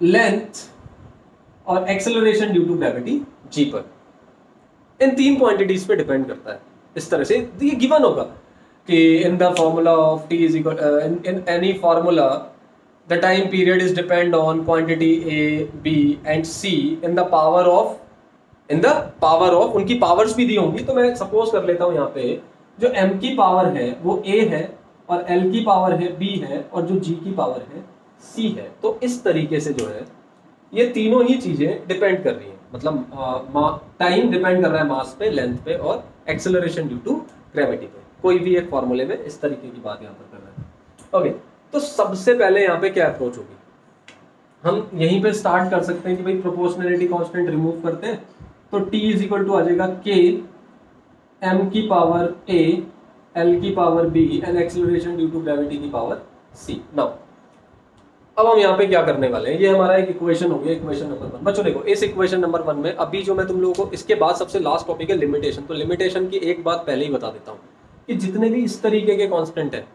लेंथ और acceleration due to gravity G पर। इन 3 क्वांटिटीज पे डिपेंड करता है। इस तरह से ये गिवन होगा कि in the formula of T is equal in any formula the time period is depend on quantity A B and C in the power of उनकी पावर्स भी दी होंगी। तो मैं सपोज कर लेता हूं यहाँ पे जो m की पावर है वो a है और l की पावर है b है और जो g की पावर है c है। तो इस तरीके से जो है ये तीनों ही चीजें डिपेंड कर रही हैं, मतलब टाइम डिपेंड कर रहा है मास पे, लेंथ पे और एक्सेलरेशन ड्यू टू ग्रेविटी पे। कोई भी एक फॉर्मूले में इस तरीके की बात यहाँ पर कर रहे हैं। ओके, तो सबसे पहले यहाँ पे क्या अप्रोच होगी, हम यहीं पे स्टार्ट कर सकते हैं कि भाई प्रोपोर्शनैलिटी कांस्टेंट रिमूव करते हैं, तो t इज इक्वल टू आ जाएगा k m की पावर a l की power b and acceleration due to gravity की पावर c। नाउ अब हम यहाँ पे क्या करने वाले हैं, ये हमारा एक इक्वेशन हो गया, इक्वेशन नंबर 1। बच्चों देखो, इस इक्वेशन नंबर 1 में अभी जो मैं तुम लोगों को, इसके बाद सबसे लास्ट टॉपिक है लिमिटेशन। तो लिमिटेशन की एक बात पहले ही बता देता हूँ कि जितने भी इस तरीके के कांस्टेंट है,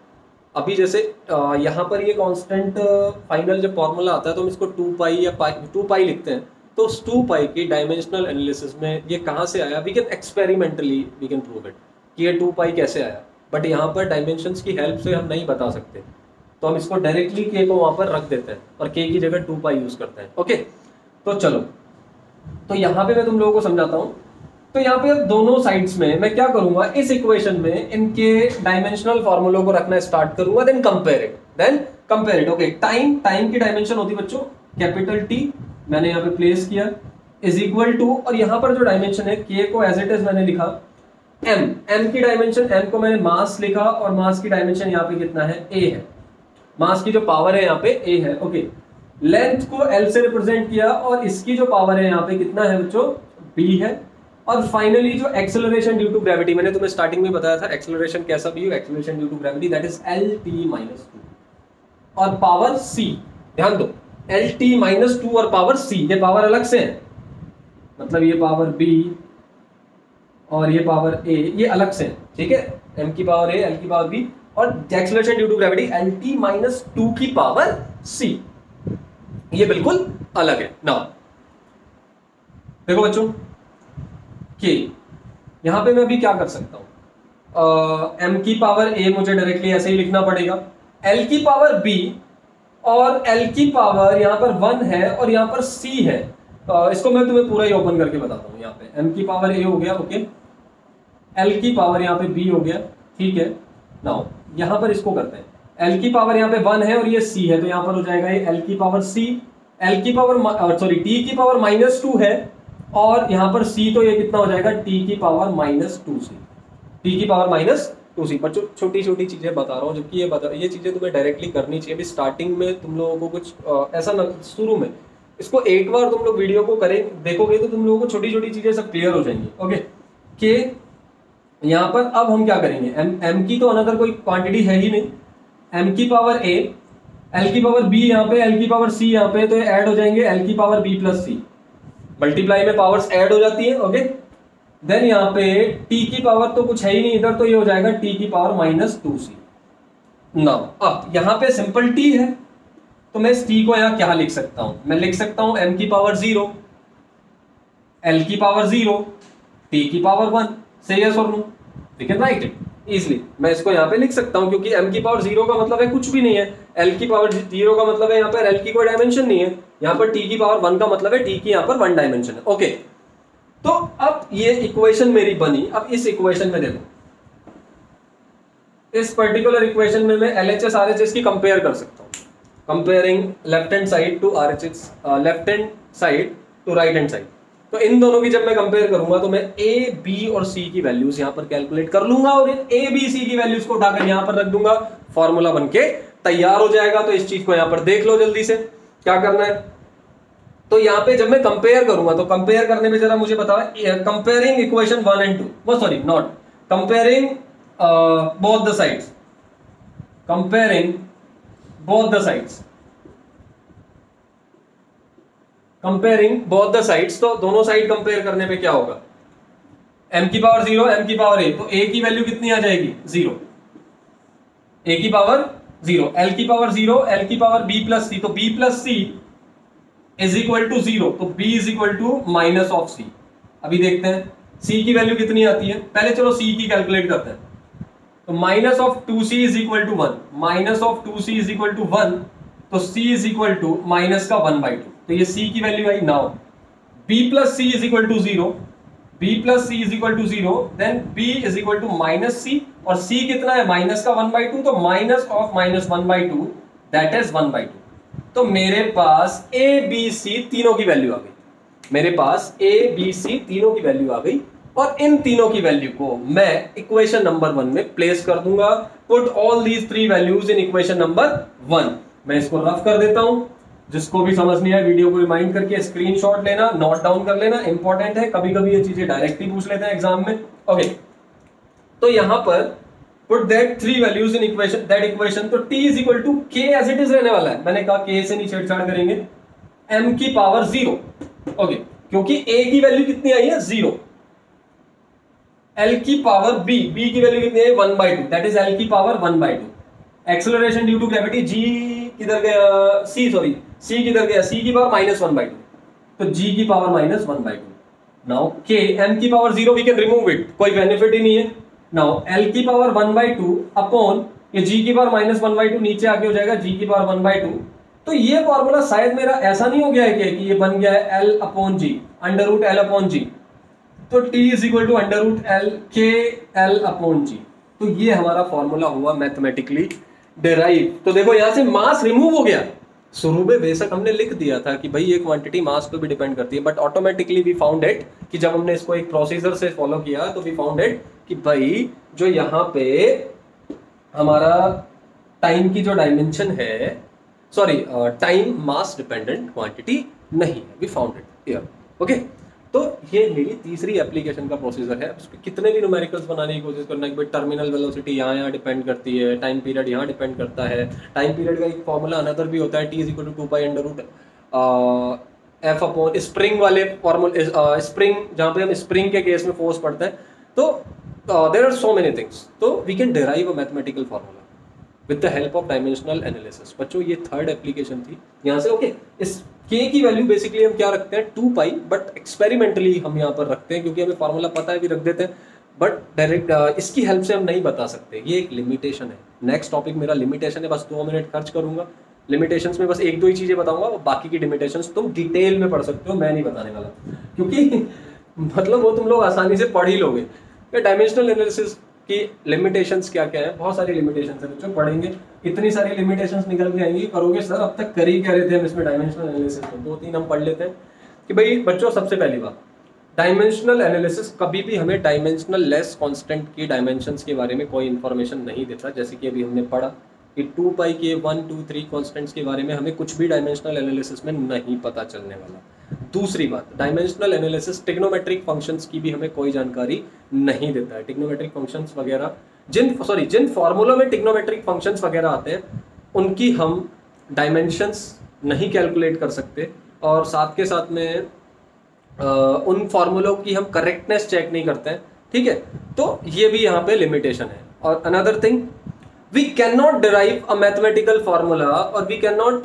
अभी जैसे यहाँ पर ये कांस्टेंट फाइनल जब फॉर्मूला आता है तो हम इसको 2 पाई या 2 पाई लिखते हैं। तो उस 2 पाई की डायमेंशनल एनालिसिस में ये कहाँ से आया, we can experimentally we can prove it कि ये 2 पाई कैसे आया, बट यहाँ पर डायमेंशंस की हेल्प से हम नहीं बता सकते, तो हम इसको डायरेक्टली k को वहां पर रख देते हैं और k की जगह 2 पाई यूज करते हैं। ओके, तो चलो, तो यहाँ पे मैं तुम लोगों को समझाता हूँ। तो यहाँ पे दोनों साइड्स में मैं क्या करूंगा, इस इक्वेशन में इनके डायमेंशनल फॉर्मूलों को रखना स्टार्ट करूंगा, then compare it. Okay, time की डायमेंशन होती है बच्चों कैपिटल T, मैंने यहाँ पे प्लेस किया, इज इक्वल टू, और यहाँ पर जो डायमेंशन है k को एज इट इज मैंने लिखा, m की डायमेंशन, m को मैंने मास लिखा और मास की डायमेंशन यहाँ पे कितना है, a है, मास की जो पावर है यहाँ पे a है। ओके, लेंथ को l से रिप्रेजेंट किया और इसकी जो पावर है यहाँ पे कितना है बच्चों, b है। और फाइनली जो एक्सेलरेशन ड्यू टू ग्रेविटी, मैंने तुम्हें स्टार्टिंग में बताया था एक्सेलरेशन कैसा भी हो, acceleration due to gravity that is lt-2 और पावर c, ध्यान दो lt-2 और पावर c, ये पावर अलग से है, मतलब ये पावर b और ये पावर a ये अलग से है, ठीक है, m की पावर a, l की पावर b और acceleration due to gravity lt-2 की पावर c, ये बिल्कुल अलग है। नाउ देखो बच्चों, k यहां पे मैं अभी क्या कर सकता हूं, m की पावर a मुझे डायरेक्टली ऐसे ही लिखना पड़ेगा, l की पावर b और l की पावर यहां पर 1 है और यहां पर c है। इसको मैं तुम्हें पूरा ही ओपन करके बताता हूं। यहाँ पे m की पावर a हो गया, ओके, l की पावर यहाँ पे b हो गया, ठीक है। नाउ यहां पर इसको करते हैं, l की पावर यहाँ पे 1 है और ये c है, तो यहाँ पर हो जाएगा ये l की पावर c एल की पावर सॉरी टी की पावर -2 है, और यहाँ पर सी तो ये कितना हो जाएगा टी की पावर -2c, टी की पावर -2c। बच्चों छोटी छोटी चीजें बता रहा हूँ, जबकि ये चीजें तुम्हें डायरेक्टली करनी चाहिए। अभी स्टार्टिंग में तुम लोगों को कुछ ऐसा न, शुरू में इसको एक बार तुम लोग वीडियो को करें देखोगे तो तुम लोगों को छोटी छोटी चीजें सब क्लियर हो जाएंगी। ओके, कि यहाँ पर अब हम क्या करेंगे, m की तो अनदर कोई क्वांटिटी है ही नहीं, m की पावर a, l की पावर b यहाँ पे, l की पावर c यहाँ पे, तो ये ऐड हो जाएंगे l की power b plus c, multiply में पावर्स ऐड हो जाती है। ओके, देन यहाँ पे t की पावर तो कुछ है ही नहीं इधर, तो ये हो जाएगा t की पावर -2c। नाउ अब यहाँ पे सिंपल t है, तो मैं इस t को यहाँ क्या लिख सकता हूं, मैं लिख सकता हूं m की पावर 0, l की पावर 0, t की पावर 1। से यस और no, we can write it easily. मैं इसको यहाँ पे लिख सकता हूँ, क्योंकि m की पावर 0 का मतलब है कुछ भी नहीं है, l की पावर 0 का मतलब है यहाँ पर l की कोई डायमेंशन नहीं है, यहाँ पर t की पावर 1 का मतलब है t की यहाँ पर 1 डायमेंशन है। ओके, तो अब ये इक्वेशन मेरी बनी। अब इस इक्वेशन में देखो, इस पर्टिकुलर इक्वेशन में मैं LHS RHS की कंपेयर कर सकता हूँ, comparing left hand side to RHS, left hand side to right hand side. तो इन दोनों की जब मैं कंपेयर करूंगा तो मैं A, B और C की वैल्यूज यहां पर कैलकुलेट कर लूंगा, और इन A, B, C की वैल्यूज को उठाकर यहां पर रख दूंगा, फॉर्मूला बनके तैयार हो जाएगा। तो इस चीज को यहां पर देख लो जल्दी से क्या करना है। तो यहां पे जब मैं कंपेयर करूंगा, तो कंपेयर करने में जरा मुझे बताओ, comparing equation 1 and 2, sorry not comparing both the sides, comparing both the sides, comparing both the sides. तो दोनों साइड कंपेयर करने पे क्या होगा, m की पावर 0, m की पावर a, तो a की वैल्यू कितनी आ जाएगी 0, a की पावर 0, l की पावर 0, l की पावर b प्लस c, तो b plus c is equal to 0, तो b is equal to minus of c। अभी देखते हैं c की वैल्यू कितनी आती है, पहले चलो c की कैलकुलेट करते हैं। तो minus of 2c is equal to 1, minus of 2c is equal to 1, तो c is equal to minus का 1/2, तो ये c की वैल्यू आई। Now b plus c is equal to 0, b plus c is equal to 0, then b is equal to minus c, और c कितना है minus का 1/2, तो minus of minus 1/2 that is 1/2। तो मेरे पास a b c तीनों की वैल्यू आ गई, मेरे पास a b c तीनों की वैल्यू आ गई, और इन तीनों की वैल्यू को मैं इक्वेशन नंबर 1 में प्लेस कर दूंगा। Put all these 3 values in equation number 1। मैं इसको रफ कर देता हूं, जिसको भी समझ नहीं आया वीडियो को रिमाइंड करके स्क्रीनशॉट लेना, नोट डाउन कर लेना, इंपॉर्टेंट है, कभी कभी ये चीजें डायरेक्टली पूछ लेते हैं एग्जाम में। ओके, तो यहां पर put that 3 values in equation, that equation, तो t is equal to k as it is रहने वाला है। मैंने कहा k से नहीं छेड़छाड़ करेंगे, m की पावर 0। ओके, क्योंकि a की वैल्यू कितनी आई है 0, l की पावर b, b की वैल्यू कितनी है 1/2, दैट इज l की power 1/2। Acceleration due to gravity, g किधर गया, c सॉरी c किधर गया, c की पावर -1/2, तो g की पावर -1/2। नाउ k, m की power 0 we can remove it, कोई बेनिफिट ही नहीं है। नाउ l की पावर 1/2 अपॉन ये g की पावर -1/2 नीचे आके हो जाएगा g की पावर 1/2। तो ये फॉर्मूला शायद मेरा ऐसा नहीं हो गया है कि ये बन गया है l upon g, under root l upon g, तो t is equal to under root l k l upon g। तो ये हमारा फॉर्मूला हुआ मैथमेटिकली डेराइव। तो देखो यहां से मास रिमूव हो गया। शुरू में बेशक हमने लिख दिया था कि भाई ये क्वांटिटी मास पे भी डिपेंड करती है, but automatically we found it कि जब हमने इसको एक प्रोसीजर से फॉलो किया तो वी फाउंड इट कि भाई जो यहाँ पे हमारा टाइम की जो डायमेंशन है, sorry time mass dependent quantity नहीं है, we found it here. Okay, तो ये मेरी तीसरी एप्लीकेशन का प्रोसीजर है। उस पर कितने भी न्यूमेरिकल्स बनाने की कोशिश करना कि भाई टर्मिनल वेलोसिटी यहाँ डिपेंड करती है, टाइम पीरियड यहाँ डिपेंड करता है। टाइम पीरियड का एक फॉर्मूला अनदर भी होता है, t is equal to 2 under root F upon spring वाले फॉर्मूला, स्प्रिंग जहाँ पे हम स्प्रिंग के केस में फोर्स पढ़ते हैं। तो there are so many things, तो we can derive a mathematical formula with the help of dimensional analysis. बच्चों ये थर्ड एप्लीकेशन थी यहाँ से। ओके, इस k की वैल्यू बेसिकली हम क्या रखते हैं 2 पाई, बट एक्सपेरिमेंटली हम यहाँ पर रखते हैं क्योंकि हमें फार्मूला पता है भी रख देते हैं, बट डायरेक्ट इसकी हेल्प से हम नहीं बता सकते, ये एक लिमिटेशन है। नेक्स्ट टॉपिक मेरा लिमिटेशन है, बस 2 मिनट खर्च करूंगा लिमिटेशंस में, बस 1-2 ही चीजें बताऊंगा, बाकी की लिमिटेशंस तुम डिटेल में पढ़ सकते हो, मैं नहीं बताने वाला क्योंकि मतलब वो तुम लोग आसानी से पढ़ ही लोगे। डायमेंशनल एनालिसिस कि लिमिटेशंस क्या क्या है। बहुत सारी लिमिटेशंस है बच्चों, पढ़ेंगे इतनी सारी लिमिटेशंस निकल के आएंगी, करोगे सर अब तक कर ही कह रहे थे हम इसमें डायमेंशनल एनालिसिस में। 2-3 हम पढ़ लेते हैं कि भाई बच्चों, सबसे पहली बात, डायमेंशनल एनालिसिस कभी भी हमें डायमेंशनल लेस कांस्टेंट की डायमेंशंस के बारे में कोई इन्फॉर्मेशन नहीं देता। जैसे कि अभी हमने पढ़ा कि 2 पाई के 1, 2, 3 कांस्टेंट्स के बारे में हमें कुछ भी डायमेंशनल एनालिसिस में नहीं पता चलने वाला। दूसरी बात, डायमेंशनल एनालिसिस ट्रिग्नोमेट्रिक फंक्शंस की भी हमें कोई जानकारी नहीं देता है। ट्रिग्नोमेट्रिक फंक्शंस वगैरह जिन फॉर्मूलों में ट्रिग्नोमेट्रिक फंक्शंस वगैरह आते हैं उनकी हम डायमेंशंस नहीं कैलकुलेट कर सकते, और साथ के साथ में उन फॉर्मूलों की हम करेक्टनेस चेक नहीं करते हैं। ठीक है, तो ये भी यहाँ पे लिमिटेशन है। और another thing, we can not derive a mathematical formula, और we can not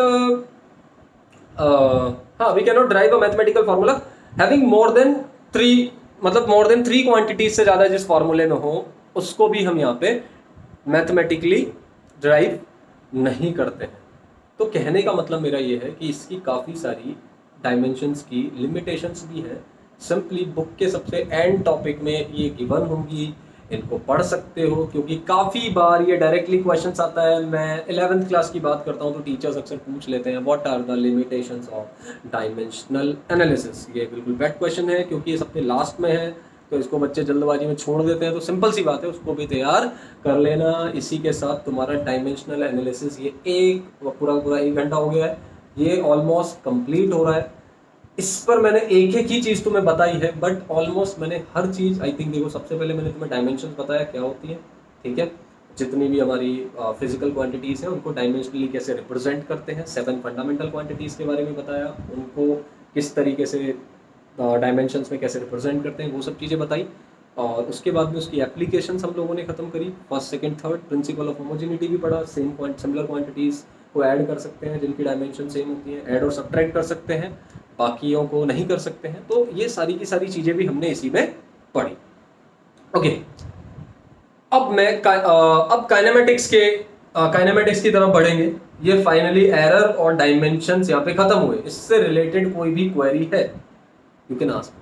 derive a mathematical formula having more than 3, मतलब मोर देन 3 क्वांटिटीज से ज्यादा जिस फॉर्मूले में हो उसको भी हम यहाँ पे मैथमेटिकली डिराइव नहीं करते हैं। तो कहने का मतलब मेरा ये है कि इसकी काफ़ी सारी डायमेंशंस की लिमिटेशंस भी है। सिंपली बुक के सबसे एंड टॉपिक में ये गिवन होंगी, इनको पढ़ सकते हो, क्योंकि काफ़ी बार ये डायरेक्टली क्वेश्चंस आता है। मैं 11th क्लास की बात करता हूँ तो टीचर्स अक्सर पूछ लेते हैं what are the limitations of dimensional analysis. ये बिल्कुल बैड क्वेश्चन है क्योंकि ये सबसे लास्ट में है, तो इसको बच्चे जल्दबाजी में छोड़ देते हैं। तो सिंपल सी बात है, उसको भी तैयार कर लेना। इसी के साथ तुम्हारा डायमेंशनल एनालिसिस ये पूरा 1 घंटा हो गया है, ये ऑलमोस्ट कंप्लीट हो रहा है। इस पर मैंने एक ही चीज़ तुम्हें बताई है, बट ऑलमोस्ट मैंने हर चीज़, आई थिंक देखो, सबसे पहले मैंने तुम्हें डायमेंशंस बताया क्या होती है। ठीक है, जितनी भी हमारी फिजिकल क्वांटिटीज़ हैं उनको डायमेंशनली कैसे रिप्रेजेंट करते हैं। 7 फंडामेंटल क्वांटिटीज़ के बारे में बताया, उनको किस तरीके से डायमेंशंस में कैसे रिप्रेजेंट करते हैं, वो सब चीज़ें बताई। और उसके बाद में उसकी एप्लीकेशंस हम लोगों ने खत्म करी। First, second, third principal of homogeneity भी पढ़ा। सिमिलर क्वांटिटीज़ को ऐड कर सकते हैं जिनकी डायमेंशन सेम होती हैं, ऐड और सब्ट्रैक्ट कर सकते हैं, बाकियों को नहीं कर सकते हैं। तो ये सारी की सारी चीज़ें भी हमने इसी में पढ़ी। ओके, अब काइनेमेटिक्स की तरफ बढ़ेंगे। ये फाइनली एरर और डायमेंशंस यहाँ पे खत्म हुए। इससे रिलेटेड कोई भी क्वेरी है यू कैन आस्क।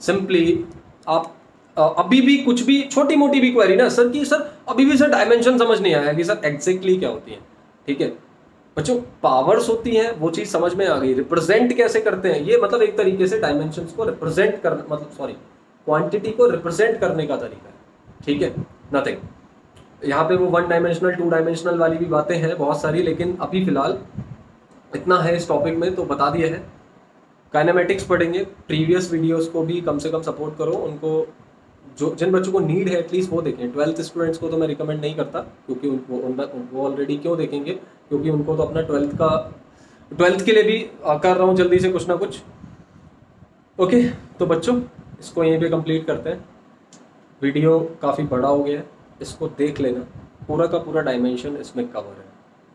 सिंपली आप अभी भी कुछ भी छोटी मोटी भी क्वेरी ना सर, कि सर अभी भी सर डायमेंशन समझ नहीं आया कि सर एग्जैक्टली क्या होती है। ठीक है बच्चों, पावर्स होती हैं वो चीज़ समझ में आ गई। रिप्रेजेंट कैसे करते हैं, ये मतलब एक तरीके से डायमेंशंस को रिप्रेजेंट करना, मतलब सॉरी, क्वांटिटी को रिप्रेजेंट करने का तरीका है। ठीक है, नथिंग। यहाँ पे वो 1 डायमेंशनल 2 डायमेंशनल वाली भी बातें हैं बहुत सारी, लेकिन अभी फिलहाल इतना है इस टॉपिक में तो बता दिया है। काइनेमेटिक्स पढ़ेंगे, प्रीवियस वीडियोस को भी कम से कम सपोर्ट करो। उनको जिन बच्चों को नीड है एटलीस्ट वो देखें। 12th स्टूडेंट्स को तो मैं रिकमेंड नहीं करता, क्योंकि वो ऑलरेडी क्यों देखेंगे, क्योंकि उनको तो अपना 12th के लिए भी कर रहा हूँ जल्दी से कुछ ना कुछ। ओके, तो बच्चों इसको यहीं पे कंप्लीट करते हैं। वीडियो काफ़ी बड़ा हो गया है, इसको देख लेना। पूरा का पूरा डायमेंशन इसमें कवर है।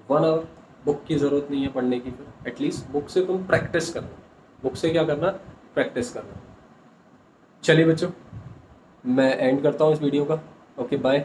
1 आवर बुक की ज़रूरत नहीं है पढ़ने की, फिर एटलीस्ट बुक से तुम प्रैक्टिस करना। बुक से क्या करना, प्रैक्टिस करना। चलिए बच्चों, मैं एंड करता हूँ इस वीडियो का। Okay, bye.